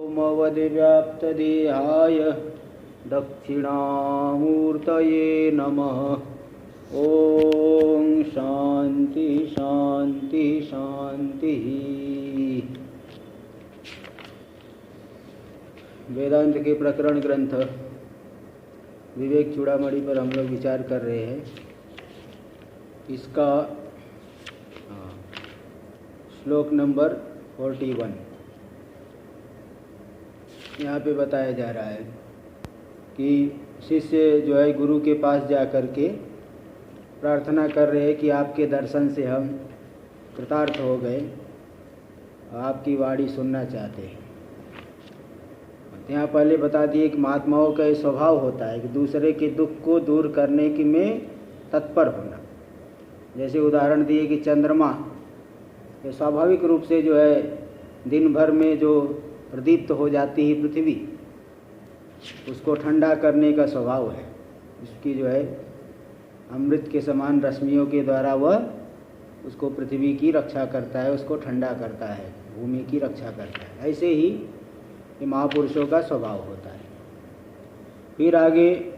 ओमवद्व्याप्तदेहाय दक्षिणामूर्तये नमः। ओम शांति शांति शांति। वेदांत के प्रकरण ग्रंथ विवेक चूड़ामणि पर हम लोग विचार कर रहे हैं। इसका श्लोक नंबर 41 यहाँ पे बताया जा रहा है कि शिष्य जो है गुरु के पास जा कर के प्रार्थना कर रहे हैं कि आपके दर्शन से हम कृतार्थ हो गए, आपकी वाणी सुनना चाहते हैं। यहाँ पहले बता दिए कि महात्माओं का ये स्वभाव होता है कि दूसरे के दुख को दूर करने की में तत्पर होना। जैसे उदाहरण दिए कि चंद्रमा ये स्वाभाविक रूप से जो है दिन भर में जो प्रदीप्त हो जाती है पृथ्वी, उसको ठंडा करने का स्वभाव है। इसकी जो है अमृत के समान रश्मियों के द्वारा वह उसको पृथ्वी की रक्षा करता है, उसको ठंडा करता है, भूमि की रक्षा करता है। ऐसे ही ये महापुरुषों का स्वभाव होता है। फिर आगे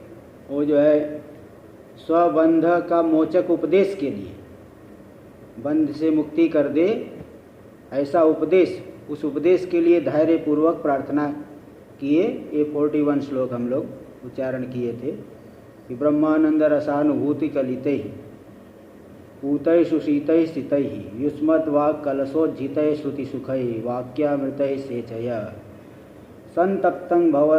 वो जो है स्वबंध का मोचक उपदेश के लिए, बंध से मुक्ति कर दे ऐसा उपदेश, उस उपदेश के लिए धैर्य पूर्वक प्रार्थना किए। ये 41 श्लोक हम लोग उच्चारण किए थे कि ब्रह्मानंद रसानुभूति कलितै पूतै सुशीतै स्थितै युष्मद् वाक् कलशोज्झितै श्रुति सुखै वाक्यामृतै सेचय संतप्तं भव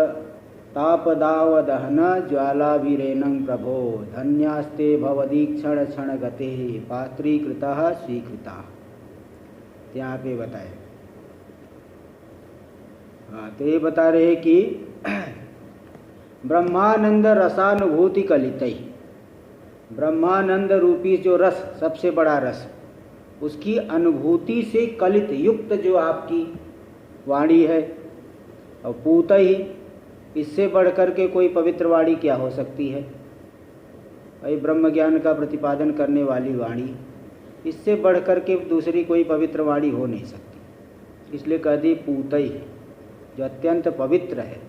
तापदावदहन ज्वालाभिरेनं प्रभो धन्यास्ते भवदीक्षण क्षण गते पात्रीकृतः स्वीकृता। यहाँ पे बताए। हाँ, तो ये बता रहे कि ब्रह्मानंद रसानुभूति कलितै, ब्रह्मानंद रूपी जो रस, सबसे बड़ा रस, उसकी अनुभूति से कलित युक्त जो आपकी वाणी है, और पूतै, इससे बढ़कर के कोई पवित्र वाणी क्या हो सकती है भाई? ब्रह्म ज्ञान का प्रतिपादन करने वाली वाणी, इससे बढ़कर के दूसरी कोई पवित्र वाणी हो नहीं सकती। इसलिए कह दी पूतै, जो अत्यंत पवित्र है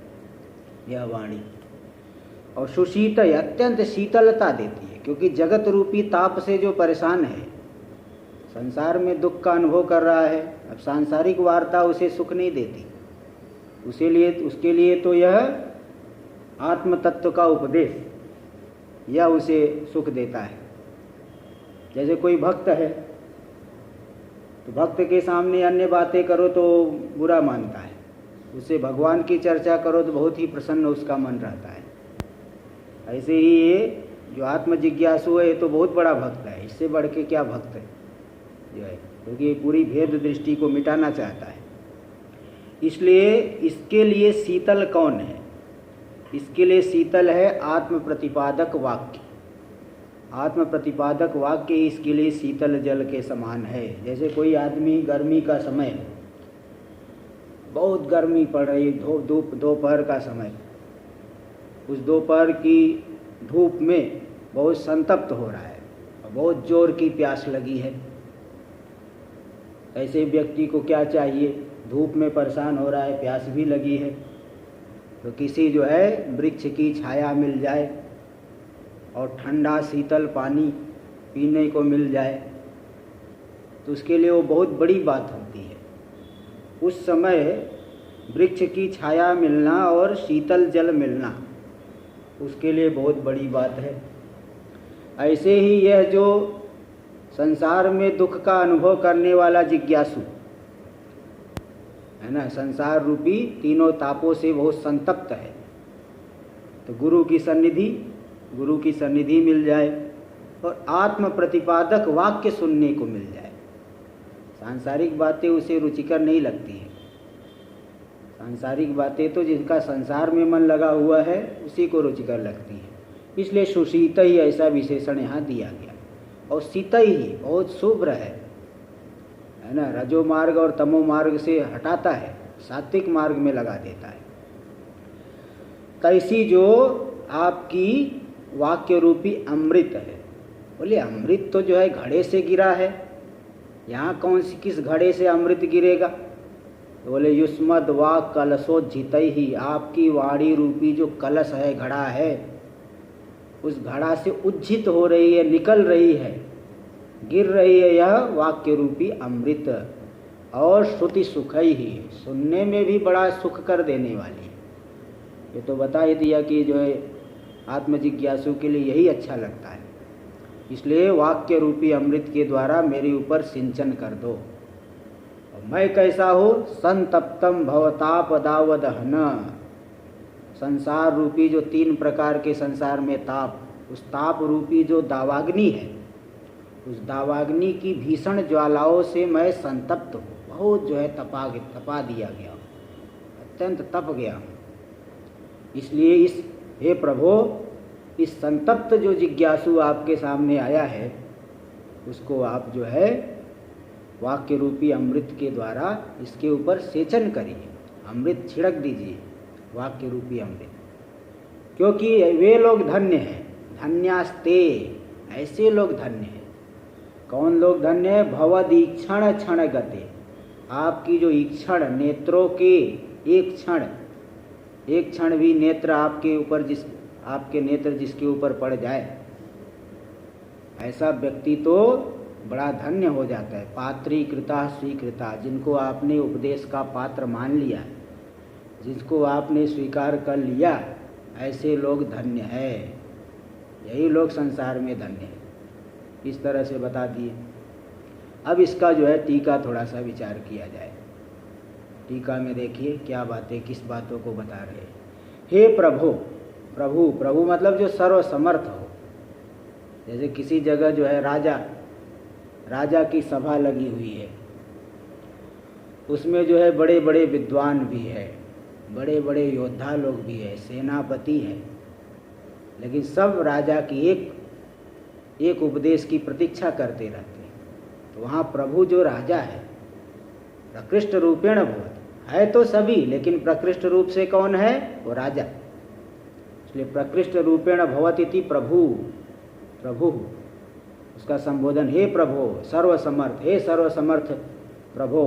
यह वाणी। और सुशीत, अत्यंत शीतलता देती है, क्योंकि जगत रूपी ताप से जो परेशान है, संसार में दुख का अनुभव कर रहा है, अब सांसारिक वार्ता उसे सुख नहीं देती। उसके लिए तो यह आत्म तत्व का उपदेश यह उसे सुख देता है। जैसे कोई भक्त है तो भक्त के सामने अन्य बातें करो तो बुरा मानता है, उससे भगवान की चर्चा करो तो बहुत ही प्रसन्न उसका मन रहता है। ऐसे ही ये जो आत्म जिज्ञासु है, ये तो बहुत बड़ा भक्त है, इससे बढ़ के क्या भक्त है जो है, क्योंकि ये पूरी भेद दृष्टि को मिटाना चाहता है। इसलिए इसके लिए शीतल कौन है? इसके लिए शीतल है आत्म प्रतिपादक वाक्य। आत्म प्रतिपादक वाक्य ही इसके लिए शीतल जल के समान है। जैसे कोई आदमी गर्मी का समय, बहुत गर्मी पड़ रही, दोपहर का समय, उस दोपहर की धूप में बहुत संतप्त हो रहा है और बहुत जोर की प्यास लगी है। ऐसे व्यक्ति को क्या चाहिए? धूप में परेशान हो रहा है, प्यास भी लगी है, तो किसी जो है वृक्ष की छाया मिल जाए और ठंडा शीतल पानी पीने को मिल जाए तो उसके लिए वो बहुत बड़ी बात होती है। उस समय वृक्ष की छाया मिलना और शीतल जल मिलना उसके लिए बहुत बड़ी बात है। ऐसे ही यह जो संसार में दुख का अनुभव करने वाला जिज्ञासु है ना, संसार रूपी तीनों तापों से बहुत संतप्त है, तो गुरु की सन्निधि मिल जाए और आत्म प्रतिपादक वाक्य सुनने को मिल जाए। सांसारिक बातें उसे रुचिकर नहीं लगती हैं। सांसारिक बातें तो जिनका संसार में मन लगा हुआ है उसी को रुचिकर लगती हैं। इसलिए सुशीत ही ऐसा विशेषण यहाँ दिया गया। और शीत ही बहुत शुभ्र है ना, रजो मार्ग और तमो मार्ग से हटाता है, सात्विक मार्ग में लगा देता है। कैसी जो आपकी वाक्य रूपी अमृत है। बोले अमृत तो जो है घड़े से गिरा है, यहाँ कौन सी किस घड़े से अमृत गिरेगा? तो बोले युष्मद वा कलशोज्जित ही, आपकी वाणी रूपी जो कलश है, घड़ा है, उस घड़ा से उज्जित हो रही है, निकल रही है, गिर रही है यह वाक्य रूपी अमृत। और श्रुति सुख ही, सुनने में भी बड़ा सुख कर देने वाली है। ये तो बता ही दिया कि जो है आत्मजिज्ञासु के लिए यही अच्छा लगता है। इसलिए वाक्य रूपी अमृत के द्वारा मेरे ऊपर सिंचन कर दो। और मैं कैसा हो, संतप्तम भवताप दावदहन, संसार रूपी जो 3 प्रकार के संसार में ताप, उस ताप रूपी जो दावाग्नि है, उस दावाग्नि की भीषण ज्वालाओं से मैं संतप्त हूँ, बहुत जो है तपा दिया गया, अत्यंत तप गया हूँ। इसलिए इस हे प्रभु, इस संतप्त जो जिज्ञासु आपके सामने आया है, उसको आप जो है वाक्य रूपी अमृत के द्वारा इसके ऊपर सेचन करिए, अमृत छिड़क दीजिए, वाक्य रूपी अमृत। क्योंकि वे लोग धन्य हैं, धन्यास्ते, ऐसे लोग धन्य हैं। कौन लोग धन्य है? भवदीक्षण क्षण गते, आपकी जो ईक्षण, नेत्रों के एक क्षण भी नेत्र आपके ऊपर, आपके नेत्र जिसके ऊपर पड़ जाए, ऐसा व्यक्ति तो बड़ा धन्य हो जाता है। पात्रीकृता स्वीकृता, जिनको आपने उपदेश का पात्र मान लिया, जिसको आपने स्वीकार कर लिया, ऐसे लोग धन्य है। यही लोग संसार में धन्य है। इस तरह से बता दिए। अब इसका जो है टीका थोड़ा सा विचार किया जाए। टीका में देखिए क्या बातें, किस बातों को बता रहे हैं। हे प्रभु, प्रभु प्रभु मतलब जो सर्वसमर्थ हो। जैसे किसी जगह जो है राजा की सभा लगी हुई है, उसमें जो है बड़े बड़े विद्वान भी है, बड़े बड़े योद्धा लोग भी है, सेनापति है, लेकिन सब राजा की एक उपदेश की प्रतीक्षा करते रहते हैं। तो वहाँ प्रभु जो राजा है, प्रकृष्ट रूपेण भवति, है तो सभी, लेकिन प्रकृष्ट रूप से कौन है? वो राजा। इसलिए प्रकृष्ट रूपेण भवति इति प्रभु, प्रभु उसका संबोधन, हे प्रभु सर्वसमर्थ, हे सर्वसमर्थ प्रभु।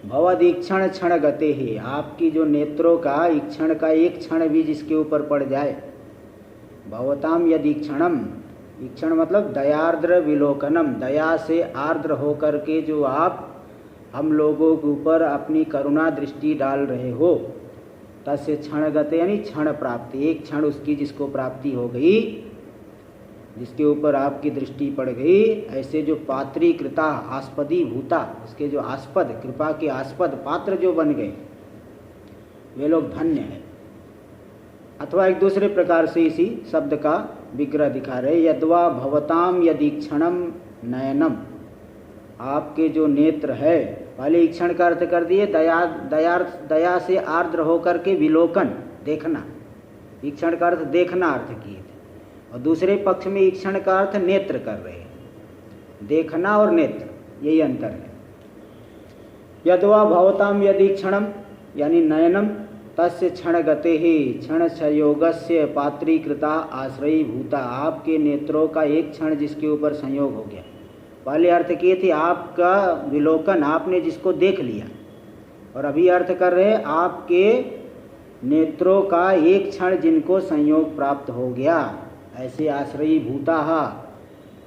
भवदीक्षण क्षण गते ही, आपकी जो नेत्रों का ईक्षण का एक क्षण भी जिसके ऊपर पड़ जाए, भवताम यदीक्षणम, ईक्षण मतलब दयार्द्र विलोकनम, दया से आर्द्र होकर के जो आप हम लोगों के ऊपर अपनी करुणा दृष्टि डाल रहे हो, तस्य क्षण गते यानी क्षण प्राप्ति, एक क्षण उसकी जिसको प्राप्ति हो गई, जिसके ऊपर आपकी दृष्टि पड़ गई, ऐसे जो पात्रीकृता आस्पदी भूता, उसके जो आस्पद, कृपा के आस्पद पात्र जो बन गए, वे लोग धन्य हैं। अथवा एक दूसरे प्रकार से इसी शब्द का विग्रह दिखा रहे, यद्वा भवताम यदीक्षणम नयनम, आपके जो नेत्र है, पहले ईक्षण का अर्थ कर दिए, दया से आर्द्र होकर के विलोकन, देखना, ईक्षण का अर्थ देखना अर्थ किए थे, और दूसरे पक्ष में ईक्षण का अर्थ नेत्र कर रहे हैं, देखना और नेत्र, यही अंतर है। यद्वा भवताम यदीक्षणम यानी नयनम, तस्य क्षण गते ही क्षण संयोगस्य पात्रीकृता आश्रयी भूता, आपके नेत्रों का एक क्षण जिसके ऊपर संयोग हो गया। पहले अर्थ किए थे आपका विलोकन, आपने जिसको देख लिया, और अभी अर्थ कर रहे आपके नेत्रों का एक क्षण जिनको संयोग प्राप्त हो गया, ऐसे आश्रयी भूता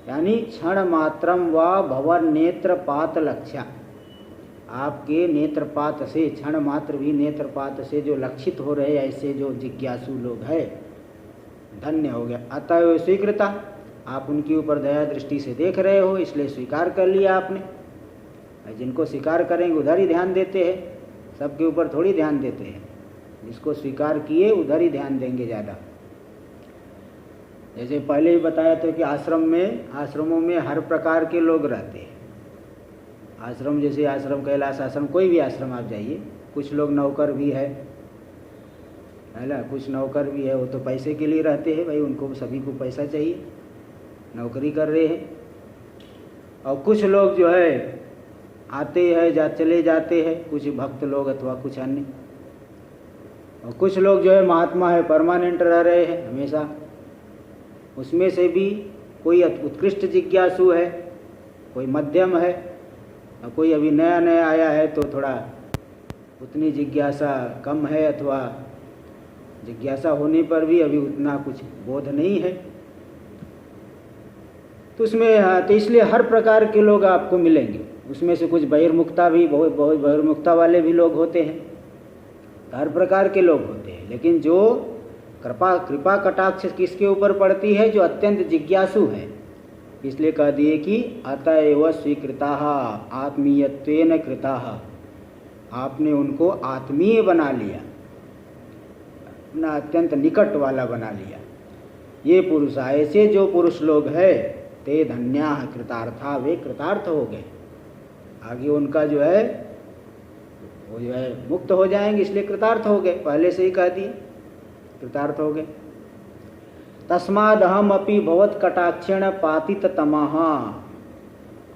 यानी क्षण मात्रम व भवन नेत्रपात लक्ष्या, आपके नेत्रपात से, क्षण मात्र भी नेत्रपात से जो लक्षित हो रहे, ऐसे जो जिज्ञासु लोग हैं, धन्य हो गया। अतः स्वीकृता, आप उनके ऊपर दया दृष्टि से देख रहे हो, इसलिए स्वीकार कर लिया आपने। जिनको स्वीकार करेंगे उधर ही ध्यान देते हैं, सबके ऊपर थोड़ी ध्यान देते हैं। जिसको स्वीकार किए उधर ही ध्यान देंगे ज़्यादा। जैसे पहले ही बताया था कि आश्रमों में हर प्रकार के लोग रहते हैं। आश्रम जैसे आश्रम कैलाश आश्रम, कोई भी आश्रम आप जाइए, कुछ लोग नौकर भी है ना, कुछ नौकर भी है, वो तो पैसे के लिए रहते हैं भाई, उनको सभी को पैसा चाहिए, नौकरी कर रहे हैं। और कुछ लोग जो है आते हैं चले जाते हैं, कुछ भक्त लोग अथवा कुछ अन्य, और कुछ लोग जो है महात्मा है, परमानेंट रह रहे हैं हमेशा। उसमें से भी कोई उत्कृष्ट जिज्ञासु है, कोई मध्यम है, और कोई अभी नया नया आया है तो थोड़ा उतनी जिज्ञासा कम है, अथवा जिज्ञासा होने पर भी अभी उतना कुछ बोध नहीं है। तो उसमें तो इसलिए हर प्रकार के लोग आपको मिलेंगे। उसमें से कुछ बहिर्मुखता भी, बहुत बहुत बहिर्मुखता वाले भी लोग होते हैं, हर प्रकार के लोग होते हैं। लेकिन जो कृपा कटाक्ष किसके ऊपर पड़ती है? जो अत्यंत जिज्ञासु है। इसलिए कह दिए कि अतएव स्वीकृताः आत्मीयत्वेन कृताः, आपने उनको आत्मीय बना लिया, अपना अत्यंत निकट वाला बना लिया। ये पुरुष, ऐसे जो पुरुष लोग हैं, ते धन्याः कृतार्था, वे कृतार्थ हो गए। आगे उनका जो है वो जो है मुक्त हो जाएंगे, इसलिए कृतार्थ हो गए। पहले से ही कह दिए कृतार्थ हो गए। तस्मादहम अपि भवत कटाक्षेण पातित तमः,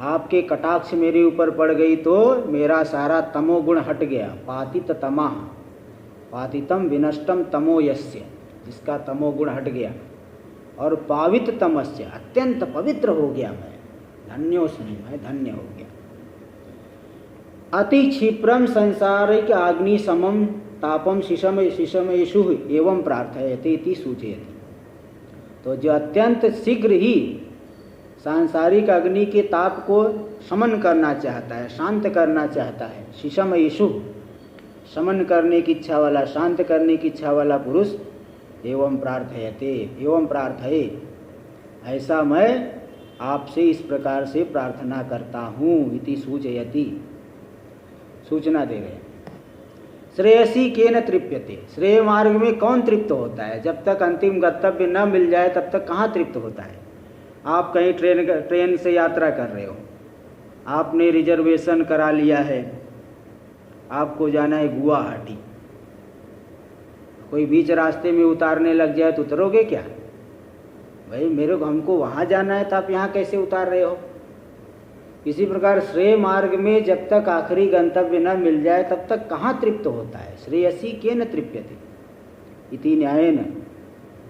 आपके कटाक्ष मेरे ऊपर पड़ गई तो मेरा सारा तमोगुण हट गया। पातित तमः, पातितम विनष्टम तमो यस्य, जिसका तमोगुण हट गया। और पावित तमस्य, अत्यंत पवित्र हो गया मैं, धन्योस्मि, मैं धन्य हो गया। अति क्षिप्रम संसारिक अग्नि समम तापम शिशमेषु एवं प्रार्थयते इति सूचयति। तो जो अत्यंत शीघ्र ही सांसारिक अग्नि के ताप को शमन करना चाहता है, शांत करना चाहता है, शिशमेषु, शमन करने की इच्छा वाला, शांत करने की इच्छा वाला पुरुष, एवं प्रार्थयते, एवं प्रार्थये, ऐसा मैं आपसे इस प्रकार से प्रार्थना करता हूँ। इति सूचयति, सूचना दे रहे। श्रेयसी केन तृप्यते, श्रेय मार्ग में कौन तृप्त होता है? जब तक अंतिम गंतव्य न मिल जाए तब तक कहाँ तृप्त होता है? आप कहीं ट्रेन से यात्रा कर रहे हो, आपने रिजर्वेशन करा लिया है, आपको जाना है गुवाहाटी, कोई बीच रास्ते में उतारने लग जाए तो उतरोगे क्या? भाई हमको वहाँ जाना है, तो आप यहाँ कैसे उतार रहे हो? इसी प्रकार श्रेय मार्ग में जब तक आखिरी गंतव्य न मिल जाए तब तक कहाँ तृप्त होता है? श्रेयसी केन तृप्यते इति न्यायेन,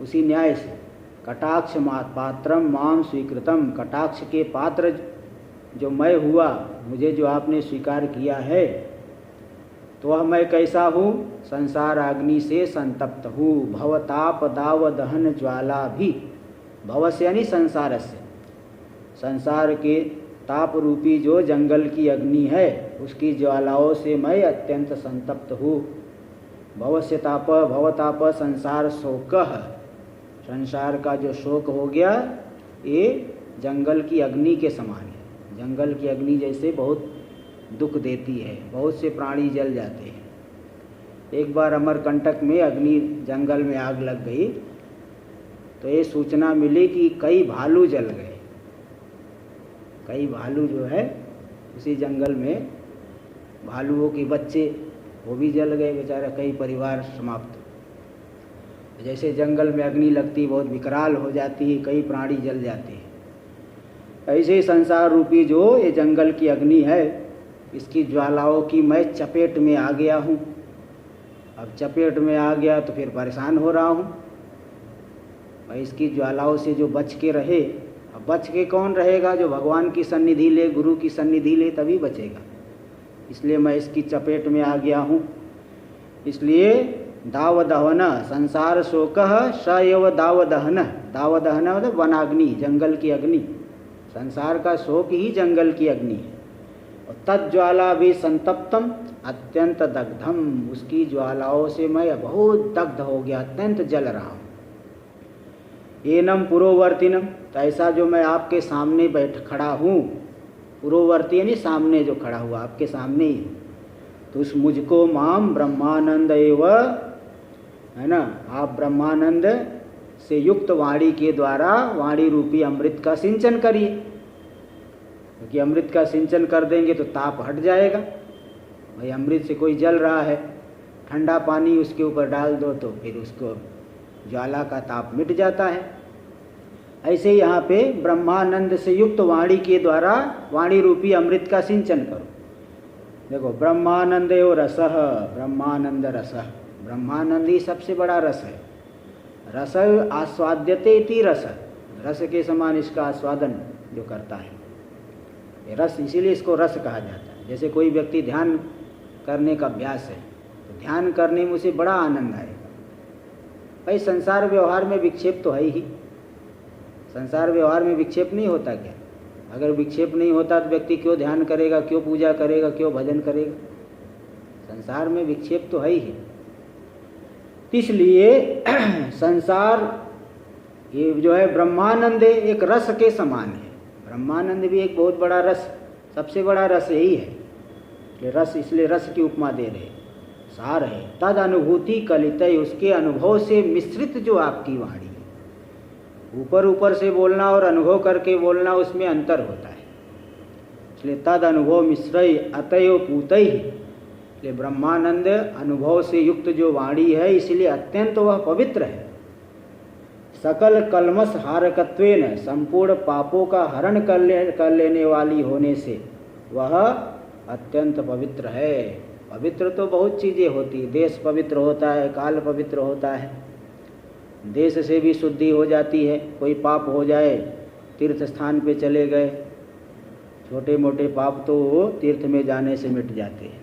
उसी न्याय से कटाक्ष पात्रम माम स्वीकृतम, कटाक्ष के पात्र जो मैं हुआ, मुझे जो आपने स्वीकार किया है, तो वह मैं कैसा हूँ? संसार अग्नि से संतप्त हूँ। भवताप दाव दहन ज्वाला भी, भव से यानी संसार से, संसार के ताप रूपी जो जंगल की अग्नि है उसकी ज्वालाओं से मैं अत्यंत संतप्त हूँ। भवस्य ताप, भवताप संसार शोक, संसार का जो शोक हो गया ये जंगल की अग्नि के समान है। जंगल की अग्नि जैसे बहुत दुख देती है, बहुत से प्राणी जल जाते हैं। एक बार अमरकंटक में अग्नि जंगल में आग लग गई तो ये सूचना मिली कि कई भालू जल गए। कई भालू जो है उसी जंगल में, भालुओं के बच्चे वो भी जल गए बेचारा, कई परिवार समाप्त। जैसे जंगल में अग्नि लगती बहुत विकराल हो जाती है, कई प्राणी जल जाते हैं। ऐसे ही संसार रूपी जो ये जंगल की अग्नि है, इसकी ज्वालाओं की मैं चपेट में आ गया हूँ। अब चपेट में आ गया तो फिर परेशान हो रहा हूँ। भाई इसकी ज्वालाओं से जो बच के रहे, अब बच के कौन रहेगा? जो भगवान की सन्निधि ले, गुरु की सन्निधि ले, तभी बचेगा। इसलिए मैं इसकी चपेट में आ गया हूँ। इसलिए दाव दहन संसार शोक स एव दाव दहन, दाव दहन मतलब वनाग्नि, जंगल की अग्नि। संसार का शोक ही जंगल की अग्नि है। और तज्ज्वाला भी संतप्तम अत्यंत दग्धम, उसकी ज्वालाओं से मैं बहुत दग्ध हो गया, अत्यंत जल रहा हूँ। एनम पुरोवर्तिनम, तो ऐसा जो मैं आपके सामने खड़ा हूँ, पुरोवर्ती यानी सामने जो खड़ा हुआ, आपके सामने ही, तो उस मुझको माम ब्रह्मानंद एव, है ना, आप ब्रह्मानंद से युक्त वाणी के द्वारा वाणी रूपी अमृत का सिंचन करिए, क्योंकि अमृत का सिंचन कर देंगे तो ताप हट जाएगा। भाई अमृत से कोई जल रहा है, ठंडा पानी उसके ऊपर डाल दो तो फिर उसको ज्वाला का ताप मिट जाता है। ऐसे यहाँ पे ब्रह्मानंद से युक्त वाणी के द्वारा वाणी रूपी अमृत का सिंचन करो। देखो ब्रह्मानंद एव रसः, ब्रह्मानंद रसः, ब्रह्मानंद ही सबसे बड़ा रस है। रस आस्वाद्यते इति रस, रस के समान इसका आस्वादन जो करता है ये रस, इसीलिए इसको रस कहा जाता है। जैसे कोई व्यक्ति ध्यान करने का अभ्यास है, तो ध्यान करने में उसे बड़ा आनंद आएगा। भाई संसार व्यवहार में विक्षेप तो है ही, संसार व्यवहार में विक्षेप नहीं होता क्या? अगर विक्षेप नहीं होता तो व्यक्ति क्यों ध्यान करेगा, क्यों पूजा करेगा, क्यों भजन करेगा? संसार में विक्षेप तो है ही। इसलिए संसार ये जो है ब्रह्मानंद एक रस के समान है। ब्रह्मानंद भी एक बहुत बड़ा रस, सबसे बड़ा रस यही है कि रस, इसलिए रस की उपमा दे रहे, सार है। तद अनुभूति कलितय, उसके अनुभव से मिश्रित जो आपकी वाणी है। ऊपर ऊपर से बोलना और अनुभव करके बोलना, उसमें अंतर होता है। इसलिए तद अनुभव मिश्रय अतयो पूतय, इसलिए ब्रह्मानंद अनुभव से युक्त जो वाणी है, इसलिए अत्यंत वह पवित्र है। सकल कलमस हारकत्वेन, संपूर्ण पापों का हरण कर लेने वाली होने से वह अत्यंत पवित्र है। पवित्र तो बहुत चीज़ें होती, देश पवित्र होता है, काल पवित्र होता है, देश से भी शुद्धि हो जाती है। कोई पाप हो जाए, तीर्थ स्थान पे चले गए, छोटे मोटे पाप तो तीर्थ में जाने से मिट जाते हैं।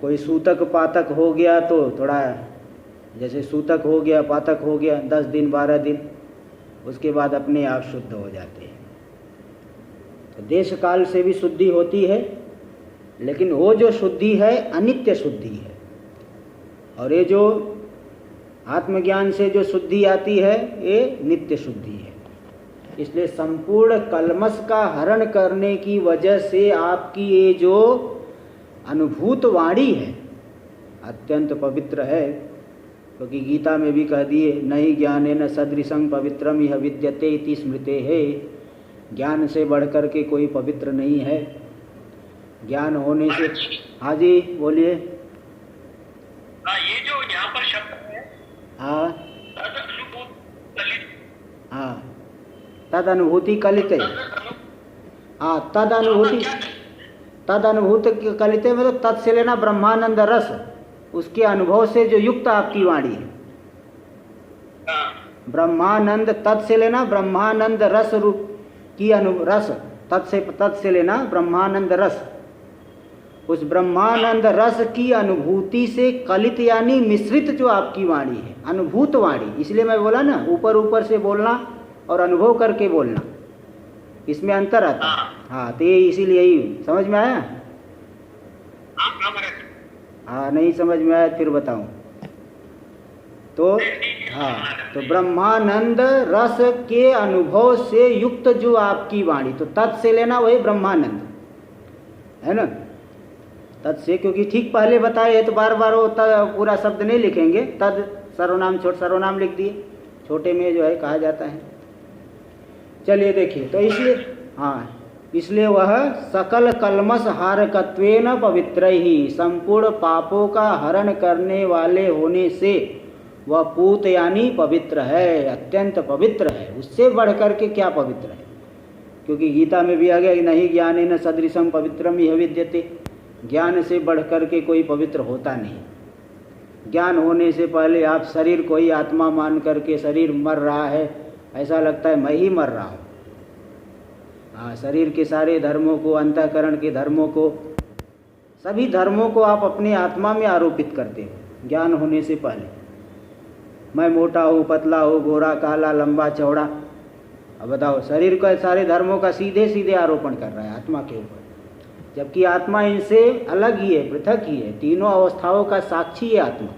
कोई सूतक पातक हो गया तो थोड़ा, जैसे सूतक हो गया, पातक हो गया, 10 दिन 12 दिन, उसके बाद अपने आप शुद्ध हो जाते हैं। तो देश काल से भी शुद्धि होती है, लेकिन वो जो शुद्धि है अनित्य शुद्धि है, और ये जो आत्मज्ञान से जो शुद्धि आती है ये नित्य शुद्धि है। इसलिए संपूर्ण कलमश का हरण करने की वजह से आपकी ये जो अनुभूत वाणी है अत्यंत पवित्र है। क्योंकि गीता में भी कह दिए, नहीं ज्ञानेन सदृशं पवित्रम यह विद्यते इति स्मृते है। ज्ञान से बढ़कर के कोई पवित्र नहीं है। ज्ञान होने से, हाँ जी बोलिए। ये जो यहाँ पर शब्द है, हाँ हाँ, तद अनुभूति कलित, हाँ तद अनुभूत कलित मतलब तद से लेना ब्रह्मानंद रस, उसके अनुभव से जो युक्त आपकी वाणी है। ब्रह्मानंद तत् से लेना ब्रह्मानंद रस रूप की रस, तत् से लेना ब्रह्मानंद रस, उस ब्रह्मानंद रस की अनुभूति से कलित यानी मिश्रित जो आपकी वाणी है, अनुभूत वाणी। इसलिए मैं बोला ना, ऊपर ऊपर से बोलना और अनुभव करके बोलना, इसमें अंतर आता है। हाँ, तो ये इसीलिए ही समझ में आया। हाँ, नहीं समझ में आया फिर बताऊं तो। हाँ, तो ब्रह्मानंद रस के अनुभव से युक्त जो आपकी वाणी, तो तत् से लेना वही ब्रह्मानंद है ना, तत् से, क्योंकि ठीक पहले बताए है तो बार बार वो पूरा शब्द नहीं लिखेंगे। तद सर्वनाम सर्वनाम लिख दिए, छोटे में जो है कहा जाता है। चलिए देखिए, तो इसलिए हाँ, इसलिए वह सकल कलमश हारकत्वेन पवित्र ही, संपूर्ण पापों का हरण करने वाले होने से वह पूत यानी पवित्र है, अत्यंत पवित्र है। उससे बढ़कर के क्या पवित्र है? क्योंकि गीता में भी आ गया कि नहीं ज्ञानेन सदृशं पवित्रम यह विद्यते, ज्ञान से बढ़कर के कोई पवित्र होता नहीं। ज्ञान होने से पहले आप शरीर को ही आत्मा मान करके, शरीर मर रहा है ऐसा लगता है मैं ही मर रहा हूँ। हाँ, शरीर के सारे धर्मों को, अंतःकरण के धर्मों को, सभी धर्मों को आप अपने आत्मा में आरोपित करते हो ज्ञान होने से पहले। मैं मोटा हूँ, पतला हूँ, गोरा काला, लंबा चौड़ा, अब बताओ, शरीर का सारे धर्मों का सीधे सीधे आरोपण कर रहा है आत्मा के ऊपर, जबकि आत्मा इनसे अलग ही है, पृथक ही है, तीनों अवस्थाओं का साक्षी है आत्मा।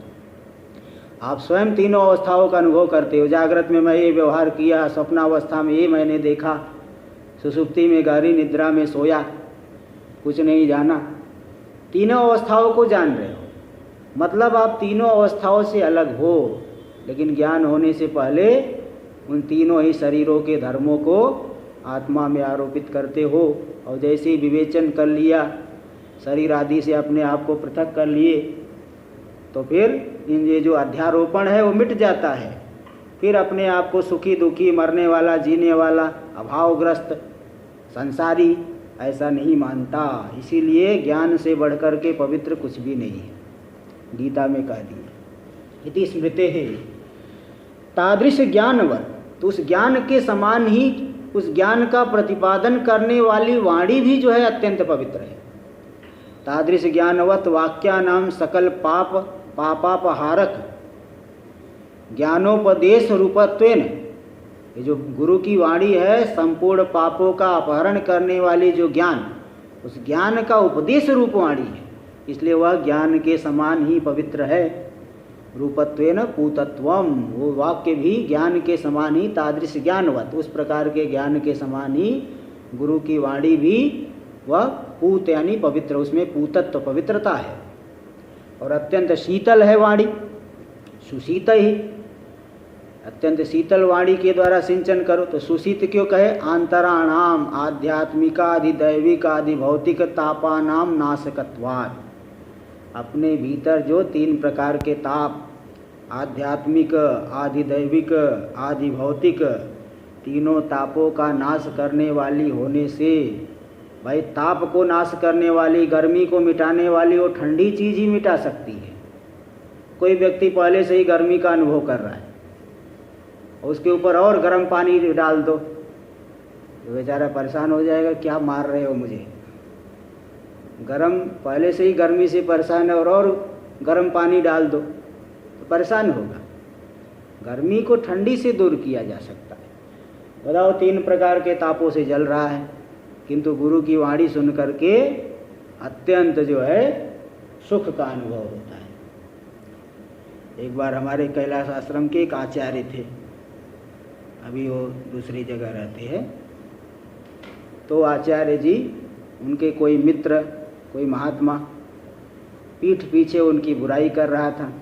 आप स्वयं तीनों अवस्थाओं का अनुभव करते हो। जागृत में मैं ये व्यवहार किया, स्वप्नावस्था में ये मैंने देखा, सुषुप्ति में गहरी निद्रा में सोया, कुछ नहीं जाना। तीनों अवस्थाओं को जान रहे हो, मतलब आप तीनों अवस्थाओं से अलग हो। लेकिन ज्ञान होने से पहले उन तीनों ही शरीरों के धर्मों को आत्मा में आरोपित करते हो, और जैसे ही विवेचन कर लिया, शरीर आदि से अपने आप को पृथक कर लिए, तो फिर इन ये जो अध्यारोपण है वो मिट जाता है। फिर अपने आप को सुखी दुखी, मरने वाला, जीने वाला, अभावग्रस्त, संसारी ऐसा नहीं मानता। इसीलिए ज्ञान से बढ़कर के पवित्र कुछ भी नहीं है, गीता में कह दिया। इति स्मृते है तादृश ज्ञानवर, तो उस ज्ञान के समान ही उस ज्ञान का प्रतिपादन करने वाली वाणी भी जो है अत्यंत पवित्र है। तादृश ज्ञानवत वाक्यानाम सकल पाप पापापहारक ज्ञानोपदेश रूपत्वेन, ये जो गुरु की वाणी है संपूर्ण पापों का अपहरण करने वाली जो ज्ञान, उस ज्ञान का उपदेश रूप वाणी है, इसलिए वह ज्ञान के समान ही पवित्र है। रूपत्वेन पूतत्वम, वो वाक्य भी ज्ञान के समान ही, तादृश ज्ञानवत, उस प्रकार के ज्ञान के समान ही गुरु की वाणी भी वह पूत यानी पवित्र, उसमें पूतत्व पवित्रता है। और अत्यंत शीतल है वाणी, सुशीत ही, अत्यंत शीतल वाणी के द्वारा सिंचन करो। तो सुशीत क्यों कहे? आंतराणाम आध्यात्मिकादि दैविकादि भौतिक तापानाम नाशकत्वात्, अपने भीतर जो 3 प्रकार के ताप, आध्यात्मिक आदि दैविक आदि भौतिक, तीनों तापों का नाश करने वाली होने से, भाई ताप को नाश करने वाली, गर्मी को मिटाने वाली वो ठंडी चीज़ ही मिटा सकती है। कोई व्यक्ति पहले से ही गर्मी का अनुभव कर रहा है, उसके ऊपर और गर्म पानी डाल दो तो बेचारा परेशान हो जाएगा, क्या मार रहे हो मुझे, गरम, पहले से ही गर्मी से परेशान है और गर्म पानी डाल दो तो परेशान होगा। गर्मी को ठंडी से दूर किया जा सकता है। बताओ 3 प्रकार के तापों से जल रहा है, किंतु गुरु की वाणी सुन करके अत्यंत जो है सुख का अनुभव होता है। एक बार हमारे कैलाश आश्रम के एक आचार्य थे, अभी वो दूसरी जगह रहते हैं, तो आचार्य जी, उनके कोई मित्र, कोई महात्मा पीठ पीछे उनकी बुराई कर रहा था।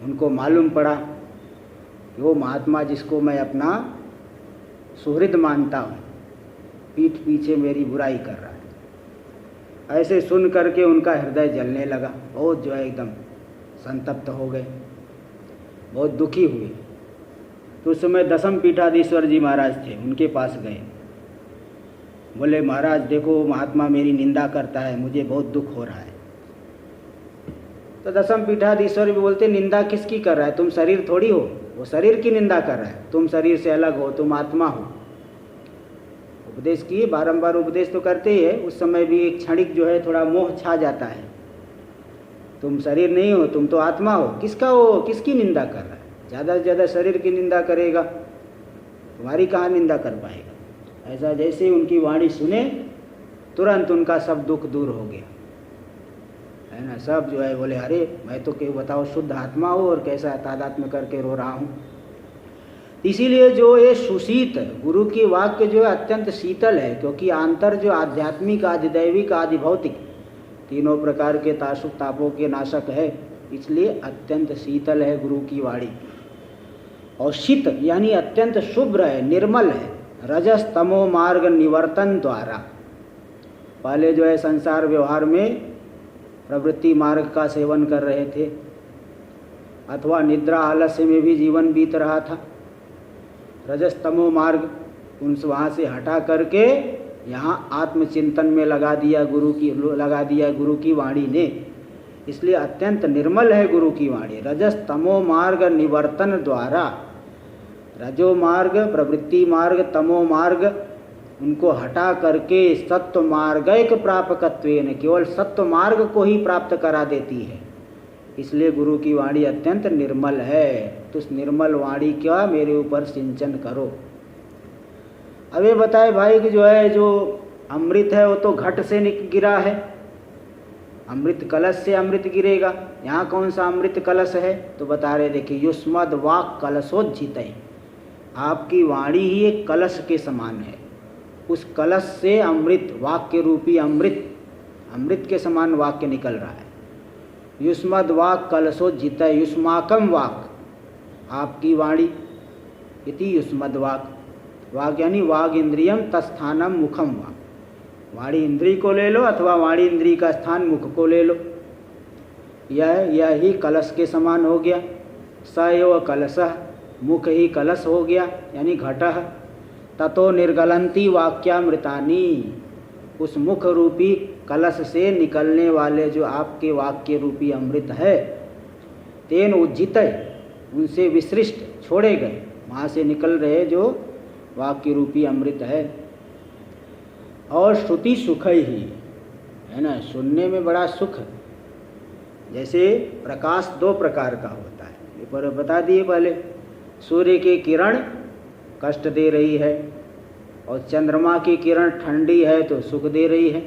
उनको मालूम पड़ा कि वो महात्मा जिसको मैं अपना सुहृद मानता हूँ, पीठ पीछे मेरी बुराई कर रहा है। ऐसे सुन करके उनका हृदय जलने लगा, बहुत जो है एकदम संतप्त हो गए, बहुत दुखी हुए। तो उस समय दशम पीठाधीश्वर जी महाराज थे, उनके पास गए, बोले महाराज देखो महात्मा मेरी निंदा करता है, मुझे बहुत दुख हो रहा है। तो दशम पीठाधीश्वर भी बोलते निंदा किसकी कर रहा है, तुम शरीर थोड़ी हो, वो शरीर की निंदा कर रहा है, तुम शरीर से अलग हो, तुम आत्मा हो। उपदेश किए, बारंबार उपदेश तो करते ही है, उस समय भी एक क्षणिक जो है थोड़ा मोह छा जाता है, तुम शरीर नहीं हो, तुम तो आत्मा हो। किसका हो, किसकी निंदा कर रहा है? ज़्यादा से ज़्यादा शरीर की निंदा करेगा, तुम्हारी कहाँ निंदा कर पाएगा। ऐसा जैसे ही उनकी वाणी सुने तुरंत उनका सब दुख दूर हो गया, है ना। सब जो है बोले अरे मैं तो क्यों बताओ शुद्ध आत्मा हो और कैसा तादात्म्य करके रो रहा हूँ। इसीलिए जो ये सुशीत गुरु की वाक्य जो है अत्यंत शीतल है, क्योंकि आंतर जो आध्यात्मिक आदि दैविक आदि भौतिक तीनों प्रकार के तापों के नाशक है, इसलिए अत्यंत शीतल है गुरु की वाणी। और शीत यानी अत्यंत शुभ्र है, निर्मल है, रजस तमो मार्ग निवर्तन द्वारा। पहले जो है संसार व्यवहार में प्रवृत्ति मार्ग का सेवन कर रहे थे, अथवा निद्रा आलस्य में भी जीवन बीत रहा था। रजस तमो मार्ग उन वहाँ से हटा करके यहाँ आत्मचिंतन में लगा दिया गुरु की वाणी ने। इसलिए अत्यंत निर्मल है गुरु की वाणी। रजस तमो मार्ग निवर्तन द्वारा, रजो मार्ग प्रवृत्ति मार्ग तमो मार्ग उनको हटा करके सत्व मार्गैक प्रापकत्वेन, केवल सत्व मार्ग को ही प्राप्त करा देती है। इसलिए गुरु की वाणी अत्यंत निर्मल है। तो उस निर्मल वाणी का मेरे ऊपर सिंचन करो। अब ये बताए भाई कि जो है जो अमृत है वो तो घट से गिरा है, अमृत कलश से अमृत गिरेगा। यहाँ कौन सा अमृत कलश है? तो बता रहे देखिए, युष्मद वाक कलशोज्जित, आपकी वाणी ही एक कलश के समान है। उस कलश से अमृत, वाक्य रूपी अमृत के समान वाक्य निकल रहा है। युष्मद वाक कलशोज्जित, युष्माकम वाक, आपकी वाणी, इति युष्मद वाक। वाक यानी वाग इंद्रियम तस्थानम मुखम वाक। वाणी इंद्री को ले लो अथवा वाणी इंद्री का स्थान मुख को ले लो। यह ही कलश के समान हो गया। स एव कलशः, मुख ही कलश हो गया, यानी घटः। ततो निर्गलंती वाक्यामृतानि, उस मुख रूपी कलश से निकलने वाले जो आपके वाक्य रूपी अमृत है, तेन उज्जित, उनसे विसृष्ट छोड़े गए, वहाँ से निकल रहे जो वाक्य रूपी अमृत है। और श्रुति सुख ही, है ना, सुनने में बड़ा सुख है। जैसे प्रकाश दो प्रकार का होता है, ये पर बता दिए पहले। सूर्य की किरण कष्ट दे रही है और चंद्रमा की किरण ठंडी है तो सुख दे रही है।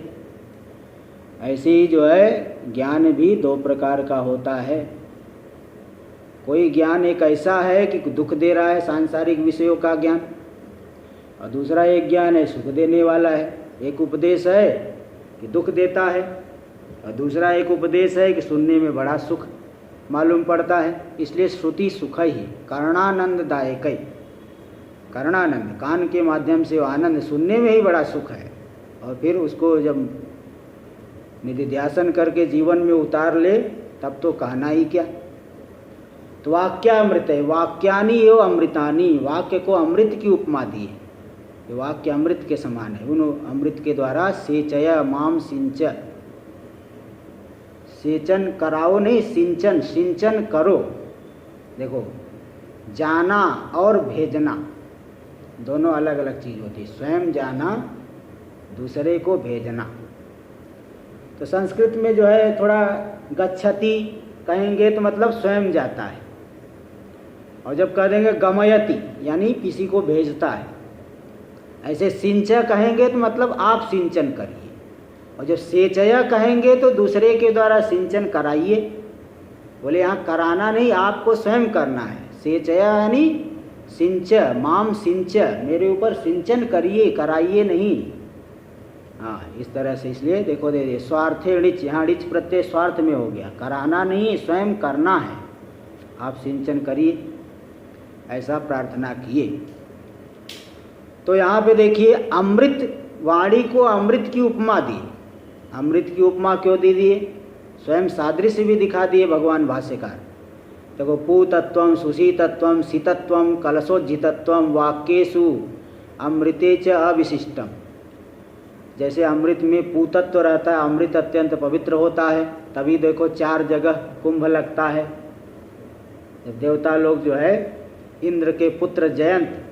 ऐसे ही जो है ज्ञान भी दो प्रकार का होता है। कोई ज्ञान एक ऐसा है कि दुख दे रहा है, सांसारिक विषयों का ज्ञान, और दूसरा एक ज्ञान है सुख देने वाला है। एक उपदेश है कि दुख देता है और दूसरा एक उपदेश है कि सुनने में बड़ा सुख मालूम पड़ता है। इसलिए श्रुति सुख ही कर्णानंददायक है। कर्णानंद, कान के माध्यम से आनंद, सुनने में ही बड़ा सुख है, और फिर उसको जब निधिध्यासन करके जीवन में उतार ले तब तो कहना ही क्या। तो वाक्यामृत है, वाक्यानि एवं अमृतानि, वाक्य को अमृत की उपमा दी है। ये वाक्य अमृत के समान है। उन अमृत के द्वारा सेचय माम सिंच, सेचन कराओ नहीं, सिंचन, सिंचन करो। देखो, जाना और भेजना दोनों अलग अलग चीज़ होती है। स्वयं जाना, दूसरे को भेजना। तो संस्कृत में जो है थोड़ा गच्छति कहेंगे तो मतलब स्वयं जाता है, और जब कह देंगे गमयति यानी किसी को भेजता है। ऐसे सिंच कहेंगे तो मतलब आप सिंचन करिए, और जब सेचय कहेंगे तो दूसरे के द्वारा सिंचन कराइए। बोले यहाँ कराना नहीं, आपको स्वयं करना है। सेचय यानी सिंच, माम सिंच, मेरे ऊपर सिंचन करिए, कराइए नहीं। हाँ, इस तरह से। इसलिए देखो दे स्वार्थे णिच, यहाँ णिच प्रत्यय स्वार्थ में हो गया। कराना नहीं, स्वयं करना है, आप सिंचन करिए, ऐसा प्रार्थना किए। तो यहाँ पे देखिए अमृत, वाणी को अमृत की उपमा दी। अमृत की उपमा क्यों दे दिए? स्वयं सादृश्य भी दिखा दिए भगवान भाष्यकार। देखो, पूतत्वम सुशीतत्वम शीतत्वम कलशोज्झितत्वम वाक्येषु अमृते च अविशिष्टम। जैसे अमृत में पूतत्व रहता है, अमृत अत्यंत पवित्र होता है, तभी देखो 4 जगह कुंभ लगता है। जब देवता लोग जो है इंद्र के पुत्र जयंत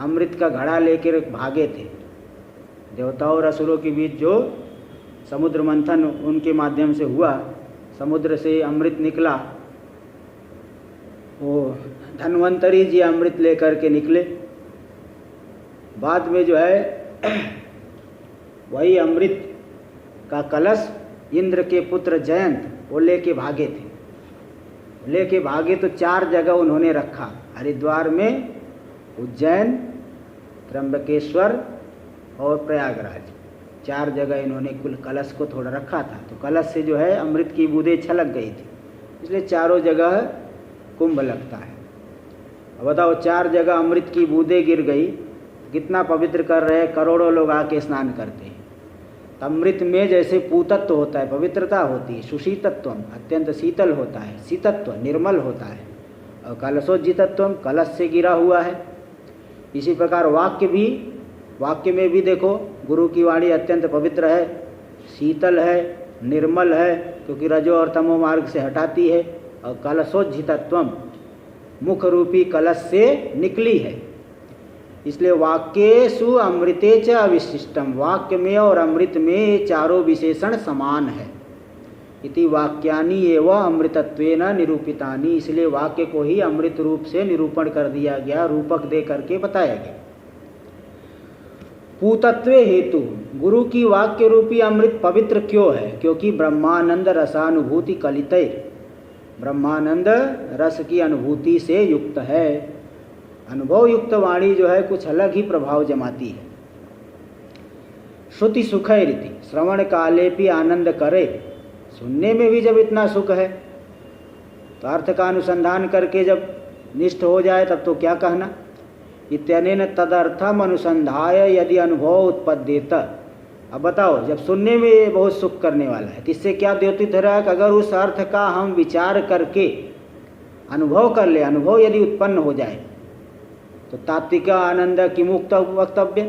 अमृत का घड़ा लेकर भागे थे, देवताओं और असुरों के बीच जो समुद्र मंथन उनके माध्यम से हुआ, समुद्र से अमृत निकला, वो धन्वंतरी जी अमृत लेकर के निकले। बाद में जो है वही अमृत का कलश इंद्र के पुत्र जयंत वो लेके भागे थे। लेके भागे तो 4 जगह उन्होंने रखा, हरिद्वार में, उज्जैन, त्र्यंबकेश्वर और प्रयागराज। 4 जगह इन्होंने कुल कलश को थोड़ा रखा था। तो कलश से जो है अमृत की बूंदें छलक गई थी, इसलिए चारों जगह कुंभ लगता है। अब बताओ, 4 जगह अमृत की बूंदें गिर गई, कितना पवित्र कर रहे हैं, करोड़ों लोग आके स्नान करते हैं। अमृत में जैसे पूतत्व होता है, पवित्रता होती है, सुशीतत्व अत्यंत शीतल होता है, शीतत्व निर्मल होता है, और कलशोज्झितत्व कलश से गिरा हुआ है। इसी प्रकार वाक्य भी, वाक्य में भी देखो गुरु की वाणी अत्यंत पवित्र है, शीतल है, निर्मल है, क्योंकि रजो और तमो मार्ग से हटाती है, और कलशोज्झितत्वम मुख रूपी कलश से निकली है। इसलिए वाक्येषु अमृते च अविशिष्टम, वाक्य में और अमृत में चारों विशेषण समान है। इति वाक्यानि एव अमृतत्वेन निरूपितानि, इसलिए वाक्य को ही अमृत रूप से निरूपण कर दिया गया, रूपक दे करके बताया गया। पूतत्वे हेतु, गुरु की वाक्य रूपी अमृत पवित्र क्यों है? क्योंकि ब्रह्मानंद रसानुभूति कलितै, ब्रह्मानंद रस की अनुभूति से युक्त है। अनुभव युक्त वाणी जो है कुछ अलग ही प्रभाव जमाती है। श्रुति सुख रीति, श्रवण काले भी आनंद करे, सुनने में भी जब इतना सुख है तो अर्थ का अनुसंधान करके जब निष्ठ हो जाए तब तो क्या कहना। इत्यनेन तदर्थम अनुसंधाय यदि अनुभव उत्पद्येत। अब बताओ, जब सुनने में बहुत सुख करने वाला है तो इससे क्या द्योतित हो रहा है कि अगर उस अर्थ का हम विचार करके अनुभव कर ले, अनुभव यदि उत्पन्न हो जाए तो तात्विक आनंद किमुक्त वक्तव्य,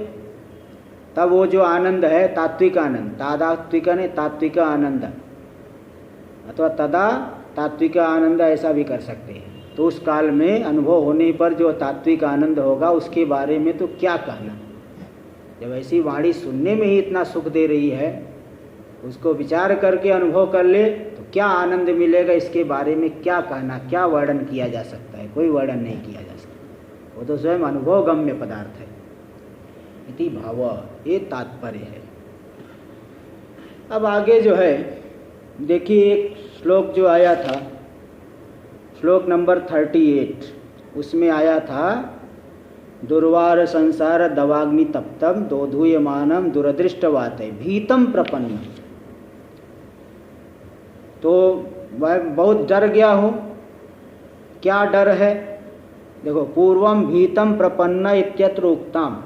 तब वो जो आनंद है तात्विक आनंद, तादात्विक ने तात्विक आनंद अथवा तदा तात्विक आनंद ऐसा भी कर सकते हैं। तो उस काल में अनुभव होने पर जो तात्विक आनंद होगा उसके बारे में तो क्या कहना। जब ऐसी वाणी सुनने में ही इतना सुख दे रही है उसको विचार करके अनुभव कर ले तो क्या आनंद मिलेगा, इसके बारे में क्या कहना, क्या वर्णन किया जा सकता है, कोई वर्णन नहीं किया जा सकता। वो तो स्वयं अनुभवगम्य पदार्थ है। इति भाव, ये तात्पर्य है। अब आगे जो है देखिए, एक श्लोक जो आया था, श्लोक नंबर 38, उसमें आया था दुर्वार संसार दवाग्नि तप्तम दोधूयमानम दुरदृष्टवाते भीतम प्रपन्न। तो मैं बहुत डर गया हूँ। क्या डर है? देखो, पूर्वम भीतम प्रपन्न इत्यत्र उक्तम,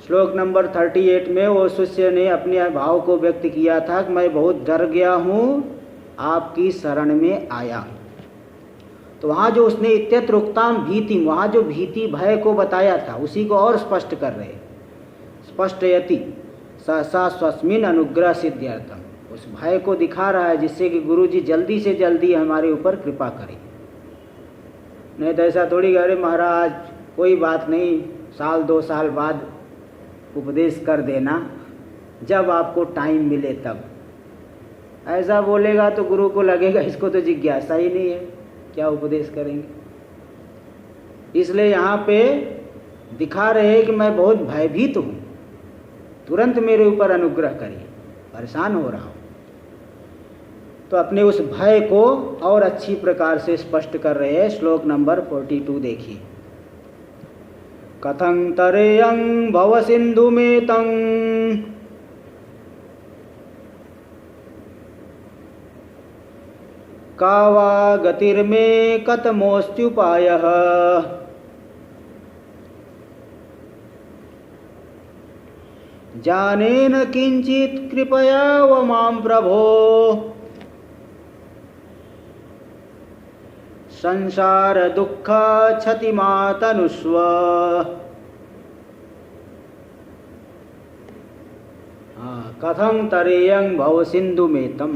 श्लोक नंबर 38 में वो शिष्य ने अपने भाव को व्यक्त किया था कि मैं बहुत डर गया हूँ, आपकी शरण में आया। तो वहाँ जो उसने इत्यत्र उक्ताम भीति, वहाँ जो भीति भय को बताया था उसी को और स्पष्ट कर रहे, स्पष्टयति सहसा स्वस्मिन अनुग्रह सिद्ध्यर्थम, उस भय को दिखा रहा है जिससे कि गुरु जी जल्दी से जल्दी हमारे ऊपर कृपा करें। नहीं तो ऐसा थोड़ी कह महाराज कोई बात नहीं, साल 2 साल बाद उपदेश कर देना, जब आपको टाइम मिले तब। ऐसा बोलेगा तो गुरु को लगेगा इसको तो जिज्ञासा ही नहीं है, क्या उपदेश करेंगे। इसलिए यहाँ पे दिखा रहे हैं कि मैं बहुत भयभीत हूँ, तुरंत मेरे ऊपर अनुग्रह करिए, परेशान हो रहा हूँ। तो अपने उस भय को और अच्छी प्रकार से स्पष्ट कर रहे हैं। श्लोक नंबर 42 देखिए। कथं तरेयं भव सिंधु में तं का वा गतिर्मे कथमोऽस्त्युपायः जानेन किंचित कृपया व मां प्रभो संसार दुःख क्षतिमातनुष्व। कथं तरेयं भव सिंधु में तम,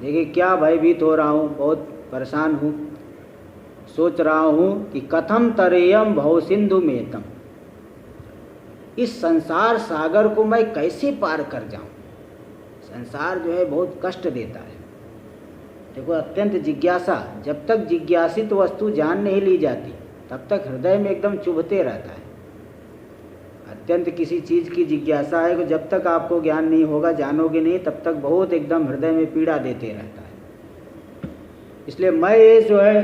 देखिए क्या भयभीत हो रहा हूँ, बहुत परेशान हूँ, सोच रहा हूँ कि कथम तरेयम भव सिंधु में तम, इस संसार सागर को मैं कैसे पार कर जाऊँ। संसार जो है बहुत कष्ट देता है। देखो, अत्यंत जिज्ञासा, जब तक जिज्ञासित वस्तु जान नहीं ली जाती तब तक हृदय में एकदम चुभते रहता है। अत्यंत किसी चीज़ की जिज्ञासा है कि जब तक आपको ज्ञान नहीं होगा, जानोगे नहीं, तब तक बहुत एकदम हृदय में पीड़ा देते रहता है। इसलिए मैं ये जो है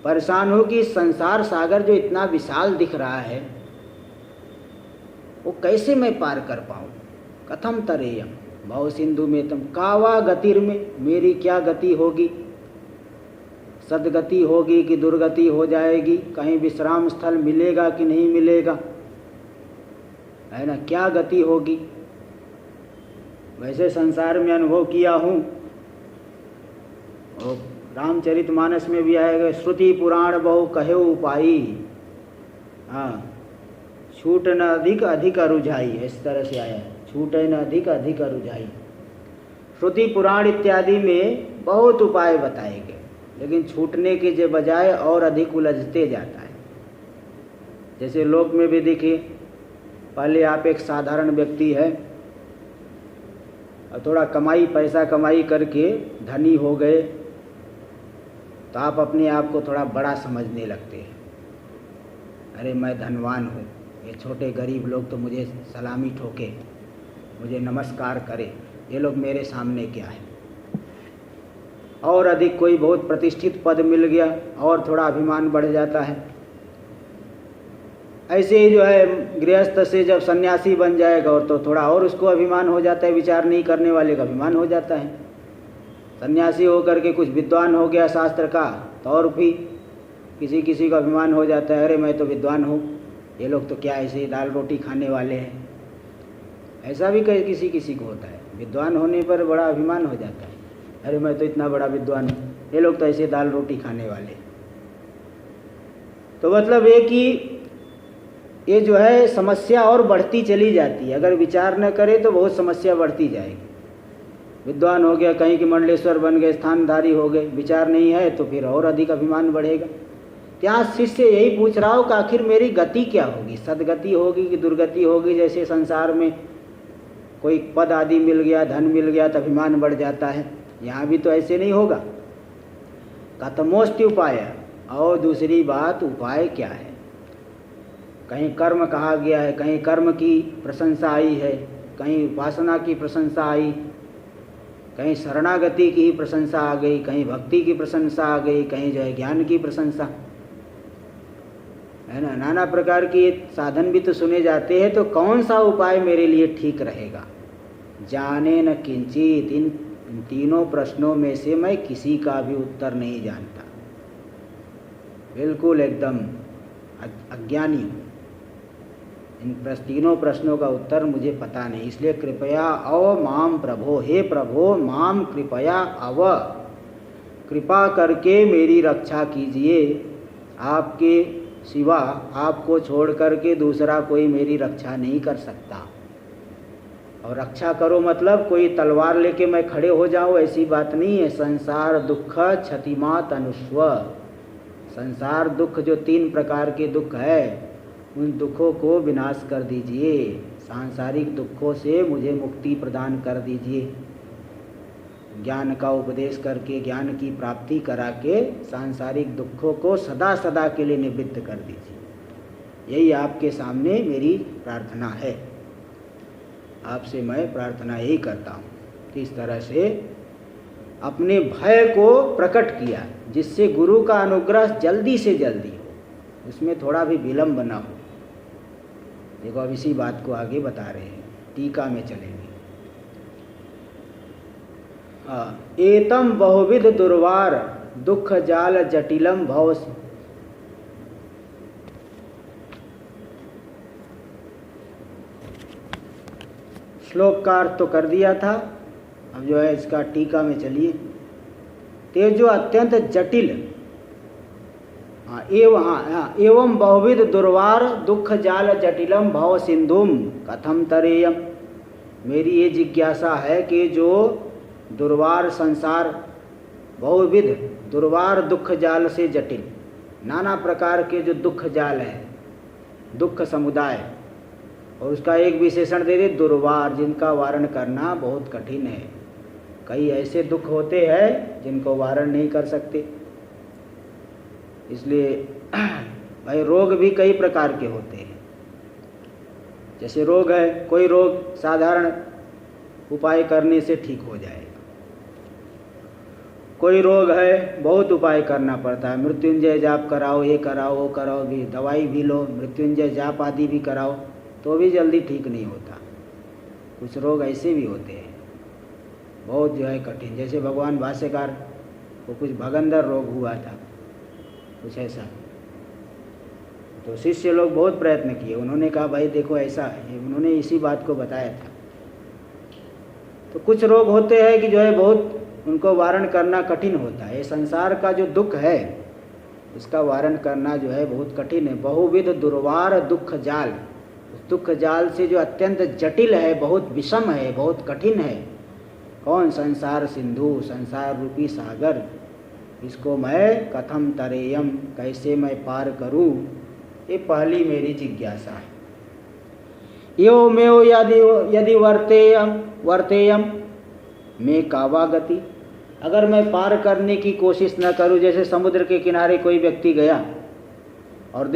परेशान हूँ कि संसार सागर जो इतना विशाल दिख रहा है वो कैसे मैं पार कर पाऊँ। कथम तरेयम भव सिंधु में तम कावा गतिर में, मेरी क्या गति होगी, सदगति होगी कि दुर्गति हो जाएगी, कहीं विश्राम स्थल मिलेगा कि नहीं मिलेगा, है ना, क्या गति होगी। वैसे संसार में अनुभव किया हूँ, और रामचरितमानस में भी आएगा, श्रुति पुराण बहु कहे उपाई, हाँ, छूट न अधिक अधिक रुझाई, इस तरह से आया है, छूट न अधिक अधिक रुझाई। श्रुति पुराण इत्यादि में बहुत उपाय बताए गए, लेकिन छूटने के बजाय और अधिक उलझते जाता है। जैसे लोक में भी देखिए, पहले आप एक साधारण व्यक्ति है और थोड़ा कमाई पैसा कमाई करके धनी हो गए तो आप अपने आप को थोड़ा बड़ा समझने लगते हैं। अरे मैं धनवान हूँ, ये छोटे गरीब लोग तो मुझे सलामी ठोके, मुझे नमस्कार करे, ये लोग मेरे सामने क्या है। और अधिक कोई बहुत प्रतिष्ठित पद मिल गया और थोड़ा अभिमान बढ़ जाता है। ऐसे ही जो है गृहस्थ से जब सन्यासी बन जाएगा और तो थोड़ा और उसको अभिमान हो जाता है, विचार नहीं करने वाले का अभिमान हो जाता है। सन्यासी होकर के कुछ विद्वान हो गया शास्त्र का तो और भी किसी किसी का अभिमान हो जाता है, अरे मैं तो विद्वान हूँ, ये लोग तो क्या ऐसे दाल रोटी खाने वाले हैं। ऐसा भी कई किसी किसी को होता है, विद्वान होने पर बड़ा अभिमान हो जाता है, अरे मैं तो इतना बड़ा विद्वान हूँ, ये लोग तो ऐसे दाल रोटी खाने वाले। तो मतलब ये कि ये जो है समस्या और बढ़ती चली जाती है। अगर विचार न करे तो बहुत समस्या बढ़ती जाएगी। विद्वान हो गया, कहीं के मंडलेश्वर बन गए, स्थानधारी हो गए, विचार नहीं है तो फिर और अधिक अभिमान बढ़ेगा। यहाँ शिष्य यही पूछ रहा हो कि आखिर मेरी गति क्या होगी, सदगति होगी कि दुर्गति होगी। जैसे संसार में कोई पद आदि मिल गया, धन मिल गया तो अभिमान बढ़ जाता है। यहाँ भी तो ऐसे नहीं होगा। कथमोस्ति उपाय, और दूसरी बात उपाय क्या है। कहीं कर्म कहा गया है, कहीं कर्म की प्रशंसा आई है, कहीं उपासना की प्रशंसा आई, कहीं शरणागति की ही प्रशंसा आ गई, कहीं भक्ति की प्रशंसा आ गई, कहीं जो है ज्ञान की प्रशंसा, है ना। नाना प्रकार के साधन भी तो सुने जाते हैं। तो कौन सा उपाय मेरे लिए ठीक रहेगा। जाने न किंचित, इन तीनों प्रश्नों में से मैं किसी का भी उत्तर नहीं जानता, बिल्कुल एकदम अज्ञानी हूँ। इन तीनों प्रश्नों का उत्तर मुझे पता नहीं। इसलिए कृपया अव माम प्रभो, हे प्रभो माम कृपया अव, कृपा करके मेरी रक्षा कीजिए। आपके सिवा, आपको छोड़ करके दूसरा कोई मेरी रक्षा नहीं कर सकता। और रक्षा करो मतलब कोई तलवार लेके मैं खड़े हो जाऊं, ऐसी बात नहीं है। संसार दुख क्षतिमा तनुष्व, संसार दुख जो 3 प्रकार के दुख है, उन दुखों को विनाश कर दीजिए। सांसारिक दुखों से मुझे मुक्ति प्रदान कर दीजिए। ज्ञान का उपदेश करके, ज्ञान की प्राप्ति करा के सांसारिक दुखों को सदा सदा के लिए निवृत्त कर दीजिए। यही आपके सामने मेरी प्रार्थना है। आपसे मैं प्रार्थना यही करता हूँ कि इस तरह से अपने भय को प्रकट किया, जिससे गुरु का अनुग्रह जल्दी से जल्दी हो, उसमें थोड़ा भी विलंब न हो। देखो अब इसी बात को आगे बता रहे हैं, टीका में चलेंगे। एतम बहुविध दुर्वार दुख जाल जटिलम भव, श्लोक का अर्थ तो कर दिया था। अब जो है इसका टीका में चलिए। ते जो अत्यंत जटिल, एवं बहुविध दुर्वार दुख जाल जटिलम भव सिंधुम कथम तरेयम। मेरी ये जिज्ञासा है कि जो दुर्वार संसार, बहुविध दुर्वार दुख जाल से जटिल, नाना प्रकार के जो दुख जाल है, दुख समुदाय, और उसका एक विशेषण दे दे दुर्वार, जिनका वारण करना बहुत कठिन है। कई ऐसे दुख होते हैं जिनको वारण नहीं कर सकते। इसलिए भाई रोग भी कई प्रकार के होते हैं। जैसे रोग है, कोई रोग साधारण उपाय करने से ठीक हो जाएगा, कोई रोग है बहुत उपाय करना पड़ता है। मृत्युंजय जाप कराओ, ये कराओ, वो कराओ, भी दवाई भी लो, मृत्युंजय जाप आदि भी कराओ, तो भी जल्दी ठीक नहीं होता। कुछ रोग ऐसे भी होते हैं बहुत जो है कठिन। जैसे भगवान भाष्यकार को कुछ भगंदर रोग हुआ था, कुछ ऐसा, तो शिष्य लोग बहुत प्रयत्न किए। उन्होंने कहा भाई देखो ऐसा है, उन्होंने इसी बात को बताया था। तो कुछ रोग होते हैं कि जो है बहुत उनको वारण करना कठिन होता है। ये संसार का जो दुख है इसका वारण करना जो है बहुत कठिन है। बहुविध दुर्वार दुख जाल, उस दुख जाल से जो अत्यंत जटिल है, बहुत विषम है, बहुत कठिन है। कौन? संसार सिंधु, संसार रूपी सागर। इसको मैं कथम तरेयम, कैसे मैं पार करूं, ये पहली मेरी जिज्ञासा है। यो मेव यदि वर्तेयम में कावा गति, अगर मैं पार करने की कोशिश न करूं, जैसे समुद्र के किनारे कोई व्यक्ति गया और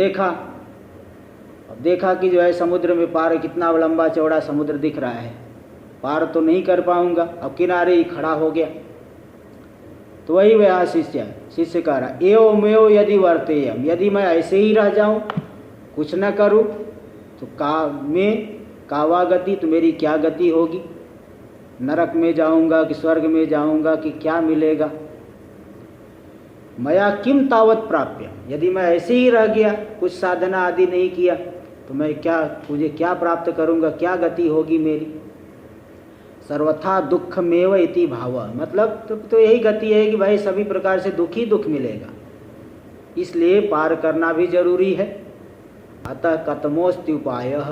देखा कि जो है समुद्र में पार कितना लंबा चौड़ा समुद्र दिख रहा है, पार तो नहीं कर पाऊंगा, अब किनारे ही खड़ा हो गया। तो वही वह शिष्य कह रहा, एवमेव यदि वर्तेयम, यदि मैं ऐसे ही रह जाऊं, कुछ न करूं, तो कावा गति, तो मेरी क्या गति होगी? नरक में जाऊंगा कि स्वर्ग में जाऊंगा कि क्या मिलेगा? मया किम तावत प्राप्य, यदि मैं ऐसे ही रह गया, कुछ साधना आदि नहीं किया, तो मैं मुझे क्या प्राप्त करूंगा, क्या गति होगी मेरी? सर्वथा दुखमेव इति भाव, मतलब तो यही गति है कि भाई सभी प्रकार से दुख ही दुख मिलेगा, इसलिए पार करना भी जरूरी है। अतः कतमोस्ति उपायः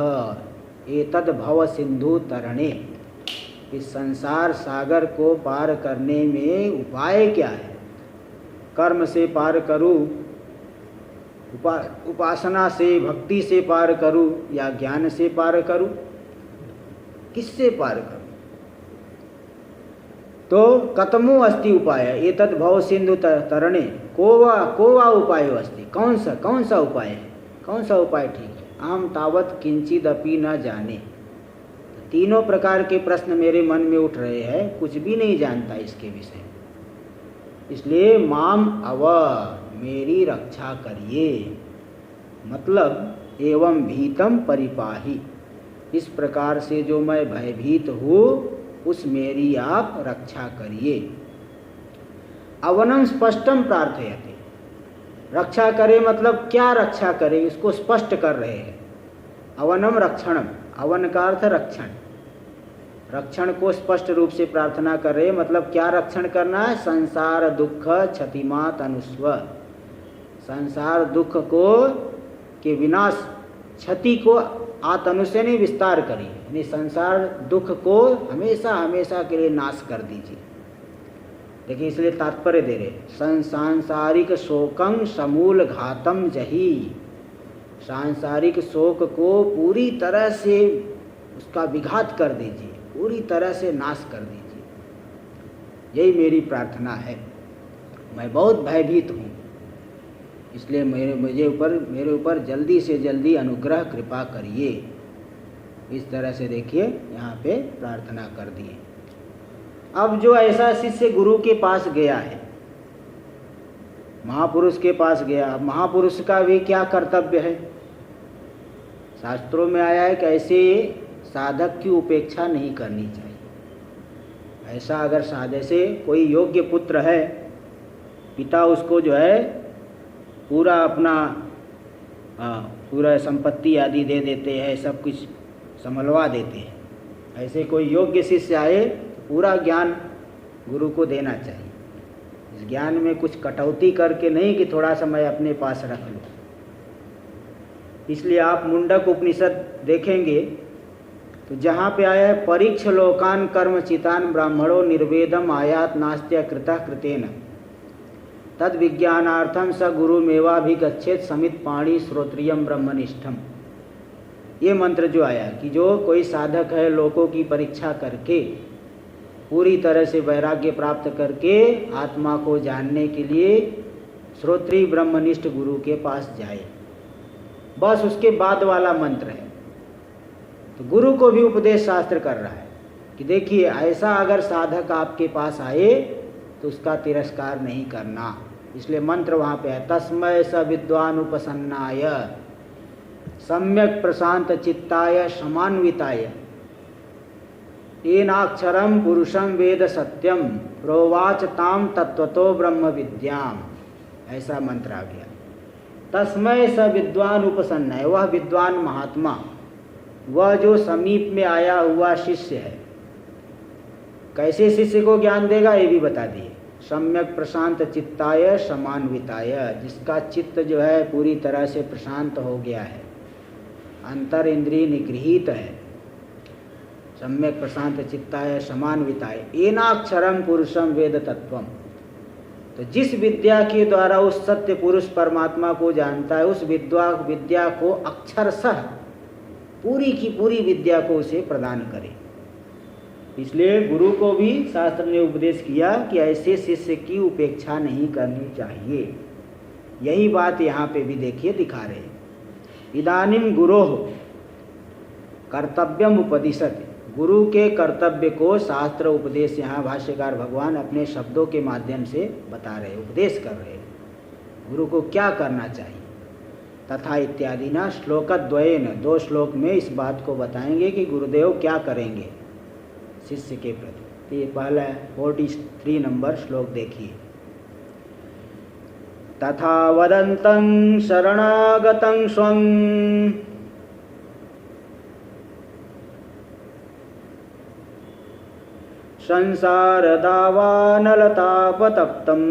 एतद् भव सिंधु तरणे, इस संसार सागर को पार करने में उपाय क्या है? कर्म से पार करूं, उपासना से, भक्ति से पार करूं, या ज्ञान से पार करूं? किससे पार करूं? तो कतमो अस्ति उपाय, एतद् भव सिंधु तरणे कोवा उपायो अस्ति। कौन सा उपाय है? कौन सा उपाय ठीक है? आम तावत किंचिदपि न जाने। तीनों प्रकार के प्रश्न मेरे मन में उठ रहे हैं, कुछ भी नहीं जानता इसके विषय। इसलिए माम अव, मेरी रक्षा करिए, मतलब एवं भीतम परिपाही, इस प्रकार से जो मैं भयभीत हूँ उस मेरी आप रक्षा करिए। अवनम स्पष्टम प्रार्थयते, रक्षा करे मतलब क्या रक्षा करे, इसको स्पष्ट कर रहे हैं। अवनम रक्षणम, अवन का अर्थ रक्षण, रक्षण को स्पष्ट रूप से प्रार्थना कर रहे, मतलब क्या रक्षण करना है? संसार दुख क्षतिमात अनुस्व, संसार दुख को के विनाश, क्षति को आतनु से नहीं विस्तार करिए, यानी संसार दुख को हमेशा हमेशा के लिए नाश कर दीजिए। देखिए इसलिए तात्पर्य दे रहे, सांसारिक शोकं समूल घातम जही, सांसारिक शोक को पूरी तरह से उसका विघात कर दीजिए, पूरी तरह से नाश कर दीजिए। यही मेरी प्रार्थना है। मैं बहुत भयभीत हूँ, इसलिए मेरे ऊपर जल्दी से जल्दी अनुग्रह कृपा करिए। इस तरह से देखिए यहाँ पे प्रार्थना कर दिए। अब जो ऐसा शिष्य गुरु के पास गया है, महापुरुष के पास गया, महापुरुष का भी क्या कर्तव्य है? शास्त्रों में आया है कि ऐसे साधक की उपेक्षा नहीं करनी चाहिए। ऐसा अगर जैसे कोई योग्य पुत्र है, पिता उसको जो है पूरा अपना पूरा संपत्ति आदि दे देते हैं, सब कुछ संभलवा देते हैं, ऐसे कोई योग्य शिष्य आए तो पूरा ज्ञान गुरु को देना चाहिए। इस ज्ञान में कुछ कटौती करके नहीं कि थोड़ा सा मैं अपने पास रख लूँ। इसलिए आप मुंडक उपनिषद देखेंगे तो जहाँ पे आया है, परीक्ष लोकान कर्म चितान ब्राह्मणो निर्वेदम आयात नास्त्य कृतः कृतेन तद विज्ञानार्थम स गुरुमेवाभिगच्छेत समित पाणी श्रोत्रियम ब्रह्मनिष्ठम। ये मंत्र जो आया कि जो कोई साधक है, लोगों की परीक्षा करके पूरी तरह से वैराग्य प्राप्त करके आत्मा को जानने के लिए श्रोत्रिय ब्रह्मनिष्ठ गुरु के पास जाए, बस उसके बाद वाला मंत्र है। तो गुरु को भी उपदेश शास्त्र कर रहा है कि देखिए ऐसा अगर साधक आपके पास आए तो उसका तिरस्कार नहीं करना। इसलिए मंत्र वहाँ पे है, तस्मै स विद्वान उपसन्नाय सम्यक प्रशांत चित्ताय समान्विताय येनाक्षरम पुरुषम वेद सत्यम प्रोवाच ताम तत्वतो ब्रह्म विद्याम, ऐसा मंत्र आ गया। तस्मै स विद्वान उपसन्नाय, वह विद्वान महात्मा, वह जो समीप में आया हुआ शिष्य है। कैसे शिष्य को ज्ञान देगा ये भी बता दिए। सम्यक प्रशांत चित्ताय समान्विताय, जिसका चित्त जो है पूरी तरह से प्रशांत हो गया है, अंतर इंद्रिय निगृहीत है। सम्यक प्रशांत चित्ताय समान्विताय येनाक्षरम पुरुषम वेद तत्वम, तो जिस विद्या के द्वारा उस सत्य पुरुष परमात्मा को जानता है, उस विद्या को अक्षरशः पूरी की पूरी विद्या को उसे प्रदान करे। इसलिए गुरु को भी शास्त्र ने उपदेश किया कि ऐसे शिष्य की उपेक्षा नहीं करनी चाहिए। यही बात यहाँ पे भी देखिए दिखा रहे। इदानीम गुरोः कर्तव्यम उपदिशति, गुरु के कर्तव्य को शास्त्र उपदेश यहाँ भाष्यकार भगवान अपने शब्दों के माध्यम से बता रहे, उपदेश कर रहे, गुरु को क्या करना चाहिए। तथा इत्यादि ना श्लोकद्वयेन, 2 श्लोक में इस बात को बताएंगे कि गुरुदेव क्या करेंगे शिष्य के प्रति। तो ये पहला 43 नंबर श्लोक देखिए। तथा वदन्तं शरणागतं स्वं संसार दावानलतापतप्तं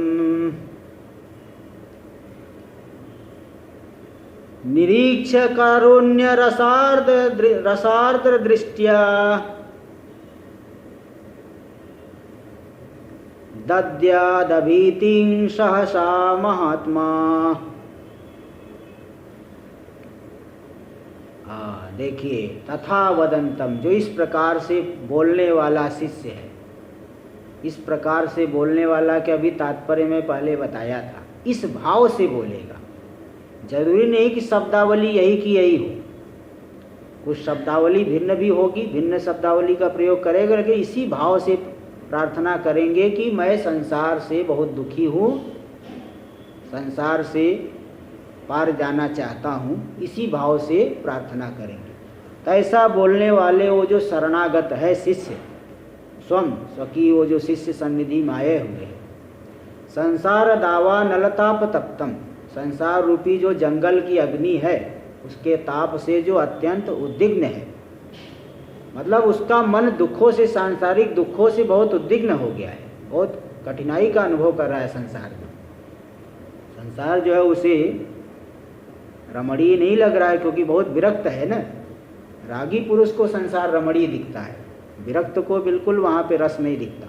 निरीक्ष्य कारुण्य रसार्द्र दृष्ट्या दद्यादभीतिं सहसा महात्मा। हाँ देखिए, तथा वदंतम, जो इस प्रकार से बोलने वाला शिष्य है, इस प्रकार से बोलने वाला के अभी तात्पर्य में पहले बताया था, इस भाव से बोलेगा। जरूरी नहीं कि शब्दावली यही की यही हो, कुछ शब्दावली भिन्न भी होगी, भिन्न शब्दावली का प्रयोग करेगा, लेकिन इसी भाव से प्रार्थना करेंगे कि मैं संसार से बहुत दुखी हूँ, संसार से पार जाना चाहता हूँ, इसी भाव से प्रार्थना करेंगे। कैसा बोलने वाले वो जो शरणागत है शिष्य, स्वयं स्वकी वो जो शिष्य सन्निधि में आए हुए हैं। संसार दावा नलताप तप्तम, संसार रूपी जो जंगल की अग्नि है उसके ताप से जो अत्यंत उद्विग्न है, मतलब उसका मन दुखों से, सांसारिक दुखों से बहुत उद्विग्न हो गया है, बहुत कठिनाई का अनुभव कर रहा है संसार में। संसार जो है उसे रमणीय नहीं लग रहा है, क्योंकि बहुत विरक्त है ना। रागी पुरुष को संसार रमणीय दिखता है, विरक्त को बिल्कुल वहाँ पे रस नहीं दिखता।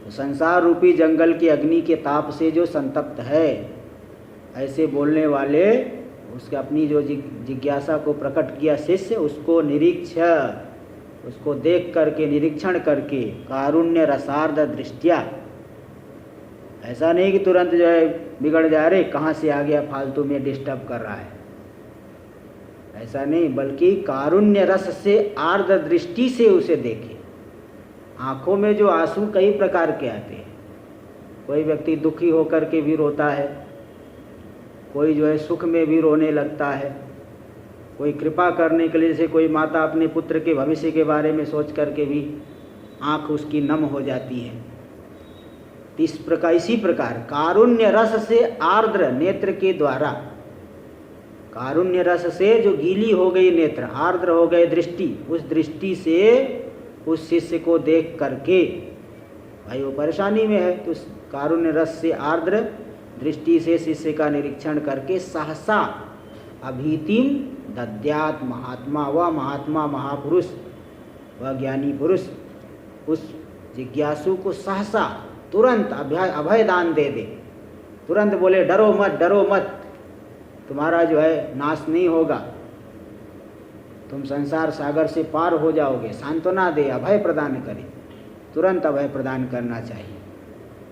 तो संसार रूपी जंगल की अग्नि के ताप से जो संतप्त है, ऐसे बोलने वाले उसके अपनी जो जिज्ञासा को प्रकट किया शिष्य, उसको उसको देख करके, निरीक्षण करके, कारुण्य रसार्ध दृष्टिया, ऐसा नहीं कि तुरंत जो है बिगड़ जा रहे, कहाँ से आ गया फालतू में डिस्टर्ब कर रहा है, ऐसा नहीं, बल्कि कारुण्य रस से आर्द्र दृष्टि से उसे देखे। आँखों में जो आंसू कई प्रकार के आते हैं, कोई व्यक्ति दुखी होकर के भी रोता है, कोई जो है सुख में भी रोने लगता है, कोई कृपा करने के लिए, जैसे कोई माता अपने पुत्र के भविष्य के बारे में सोच करके भी आँख उसकी नम हो जाती है। इसी प्रकार कारुण्य रस से आर्द्र नेत्र के द्वारा, कारुण्य रस से जो गीली हो गई नेत्र, आर्द्र हो गए दृष्टि, उस दृष्टि से उस शिष्य को देख करके, भाई वो परेशानी में है, तो उस कारुण्य रस से आर्द्र दृष्टि से शिष्य का निरीक्षण करके सहसा अभीतिम दद्यात महात्मा, वह महात्मा महापुरुष, वह ज्ञानी पुरुष उस जिज्ञासु को सहसा तुरंत अभय दान दे दे। तुरंत बोले डरो मत, डरो मत, तुम्हारा जो है नाश नहीं होगा, तुम संसार सागर से पार हो जाओगे, सांत्वना दे, अभय प्रदान करे। तुरंत अभय प्रदान करना चाहिए,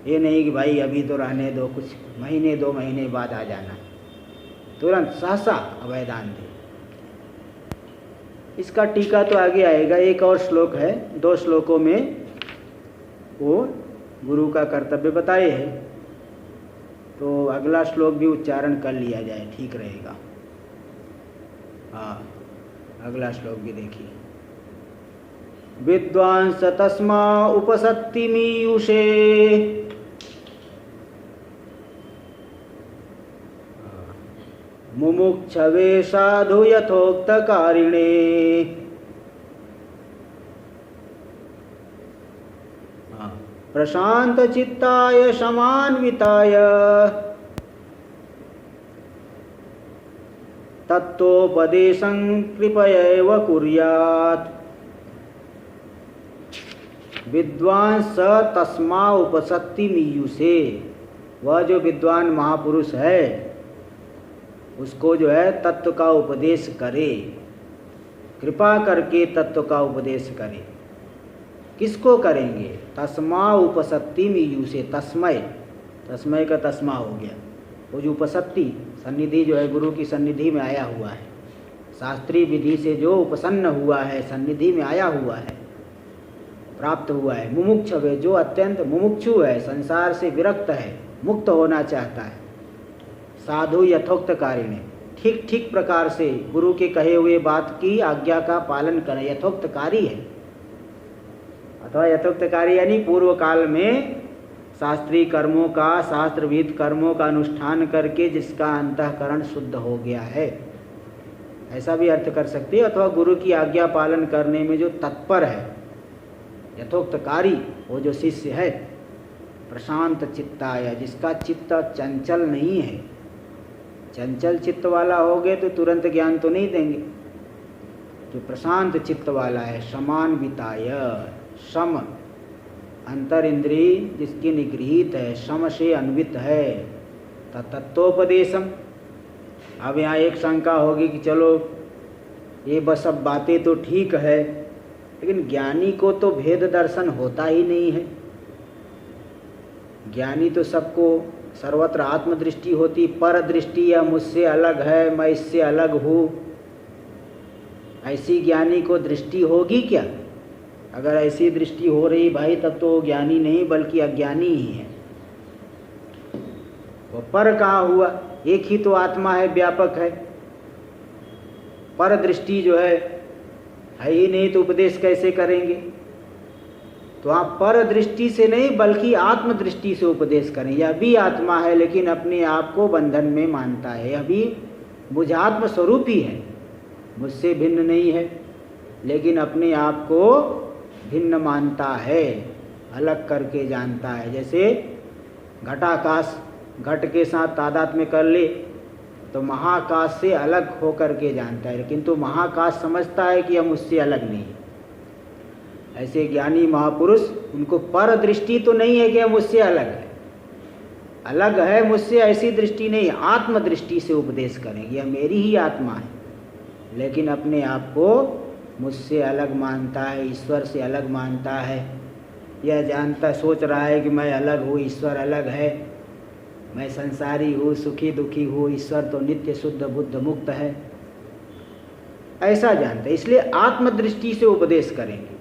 ये नहीं कि भाई अभी तो रहने दो, कुछ महीने 2 महीने बाद आ जाना, तुरंत सहसा अभय दान दे। इसका टीका तो आगे आएगा, एक और श्लोक है, 2 श्लोकों में वो गुरु का कर्तव्य बताए हैं, तो अगला श्लोक भी उच्चारण कर लिया जाए, ठीक रहेगा। हाँ, अगला श्लोक भी देखिए। विद्वांस तस्मा उपसत्ति मीयुषे, मुमुक्षवे साधु यथोक्तकारिणे, प्रशांत चित्ताय समान्विताय, तत्वोपदेशं कृपयैव कुर्यात्। विद्वान स तस्मा उपसत्ति मीयुषे, वह जो विद्वान महापुरुष है उसको जो है तत्व का उपदेश करे, कृपा करके तत्व का उपदेश करे। किसको करेंगे? तस्मा उपसत्ति मीयुषे, तस्मय, तस्मय का तस्मा हो गया, वो जो उपसत्ति सन्निधि जो है गुरु की सन्निधि में आया हुआ है, शास्त्रीय विधि से जो उपसन्न हुआ है, सन्निधि में आया हुआ है, प्राप्त हुआ है। मुमुक्षवे, जो अत्यंत मुमुक्षु है, संसार से विरक्त है, मुक्त होना चाहता है। साधु यथोक्तकारिणे, ठीक ठीक प्रकार से गुरु के कहे हुए बात की आज्ञा का पालन करें। यथोक्तकारी है अथवा यथोक्तकारी यानी पूर्व काल में शास्त्रीय कर्मों का, शास्त्रविद कर्मों का अनुष्ठान करके जिसका अंतःकरण शुद्ध हो गया है, ऐसा भी अर्थ कर सकते हैं। अथवा गुरु की आज्ञा पालन करने में जो तत्पर है, यथोक्तकारी, वो जो शिष्य है। प्रशांत चित्ताय, जिसका चित्त चंचल नहीं है, चंचल चित्त वाला होगे तो तुरंत ज्ञान तो नहीं देंगे, जो प्रशांत चित्त वाला है। समान्विताय, शम अंतर इंद्रिय जिसकी निगृहित है, शम से अन्वित है। तत्वोपदेशम, अब यहाँ एक शंका होगी कि चलो ये बस सब बातें तो ठीक है, लेकिन ज्ञानी को तो भेद दर्शन होता ही नहीं है। ज्ञानी तो सबको सर्वत्र आत्मदृष्टि होती, पर दृष्टि या मुझसे अलग है, मैं इससे अलग हूँ, ऐसी ज्ञानी को दृष्टि होगी क्या? अगर ऐसी दृष्टि हो रही भाई, तब तो वो ज्ञानी नहीं बल्कि अज्ञानी ही है। वो पर कहाँ हुआ? एक ही तो आत्मा है, व्यापक है। पर दृष्टि जो है ही नहीं, तो उपदेश कैसे करेंगे? तो आप पर दृष्टि से नहीं बल्कि आत्मदृष्टि से उपदेश करें। यह भी आत्मा है लेकिन अपने आप को बंधन में मानता है, यह भी बुझात्म स्वरूप ही है, मुझसे भिन्न नहीं है, लेकिन अपने आप को भिन्न मानता है, अलग करके जानता है। जैसे घटाकाश घट के साथ तादात्म्य कर ले तो महाकाश से अलग हो करके जानता है, किंतु महाकाश समझता है कि हम उससे अलग नहीं। ऐसे ज्ञानी महापुरुष, उनको पर दृष्टि तो नहीं है कि हम उससे अलग है, अलग है मुझसे, ऐसी दृष्टि नहीं, आत्मदृष्टि से उपदेश करेंगे। यह मेरी ही आत्मा है, लेकिन अपने आप को मुझसे अलग मानता है, ईश्वर से अलग मानता है। यह जानता, सोच रहा है कि मैं अलग हूँ, ईश्वर अलग है, मैं संसारी हूँ, सुखी दुखी हूँ, ईश्वर तो नित्य शुद्ध बुद्ध मुक्त है, ऐसा जानता है। इसलिए आत्मदृष्टि से उपदेश करेंगे।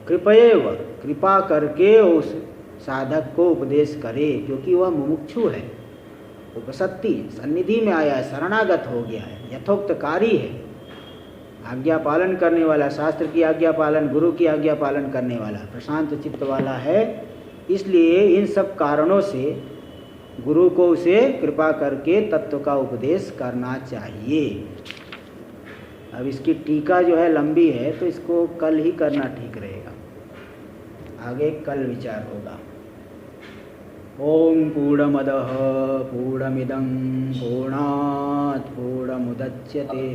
कृपयैव, कृपा करके उस साधक को उपदेश करे, क्योंकि वह मुमुक्षु है, उपसत्ति सन्निधि में आया है, शरणागत हो गया है, यथोक्तकारी है, आज्ञा पालन करने वाला, शास्त्र की आज्ञा पालन, गुरु की आज्ञा पालन करने वाला, प्रशांत चित्त वाला है। इसलिए इन सब कारणों से गुरु को उसे कृपा करके तत्व का उपदेश करना चाहिए। अब इसकी टीका जो है लंबी है, तो इसको कल ही करना ठीक रहेगा, आगे कल विचार होगा। ओम पूर्णमदः पूर्णमिदं पूर्णात् पूर्णमुदच्यते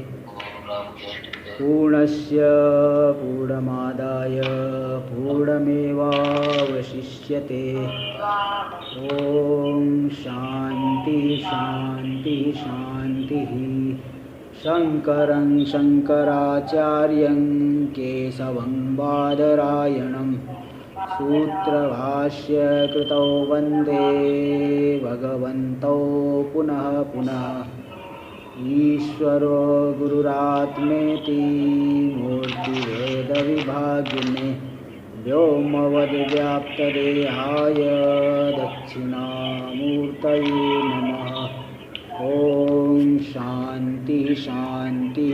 पूर्णस्य पूर्णमादाय पूर्णमेवावशिष्यते। ओम शांति शांति शांति। शंकरं शंकराचार्यं केशवं बादरायणं सूत्रभाष्य कृतौ वन्दे भगवन्तौ पुनः पुनः। ईश्वरो गुरुरात्मेति मूर्तिभेदविभागिने व्योमवद्व्याप्तदेहाय दक्षिणामूर्तये नमः। ओम शांति शांति।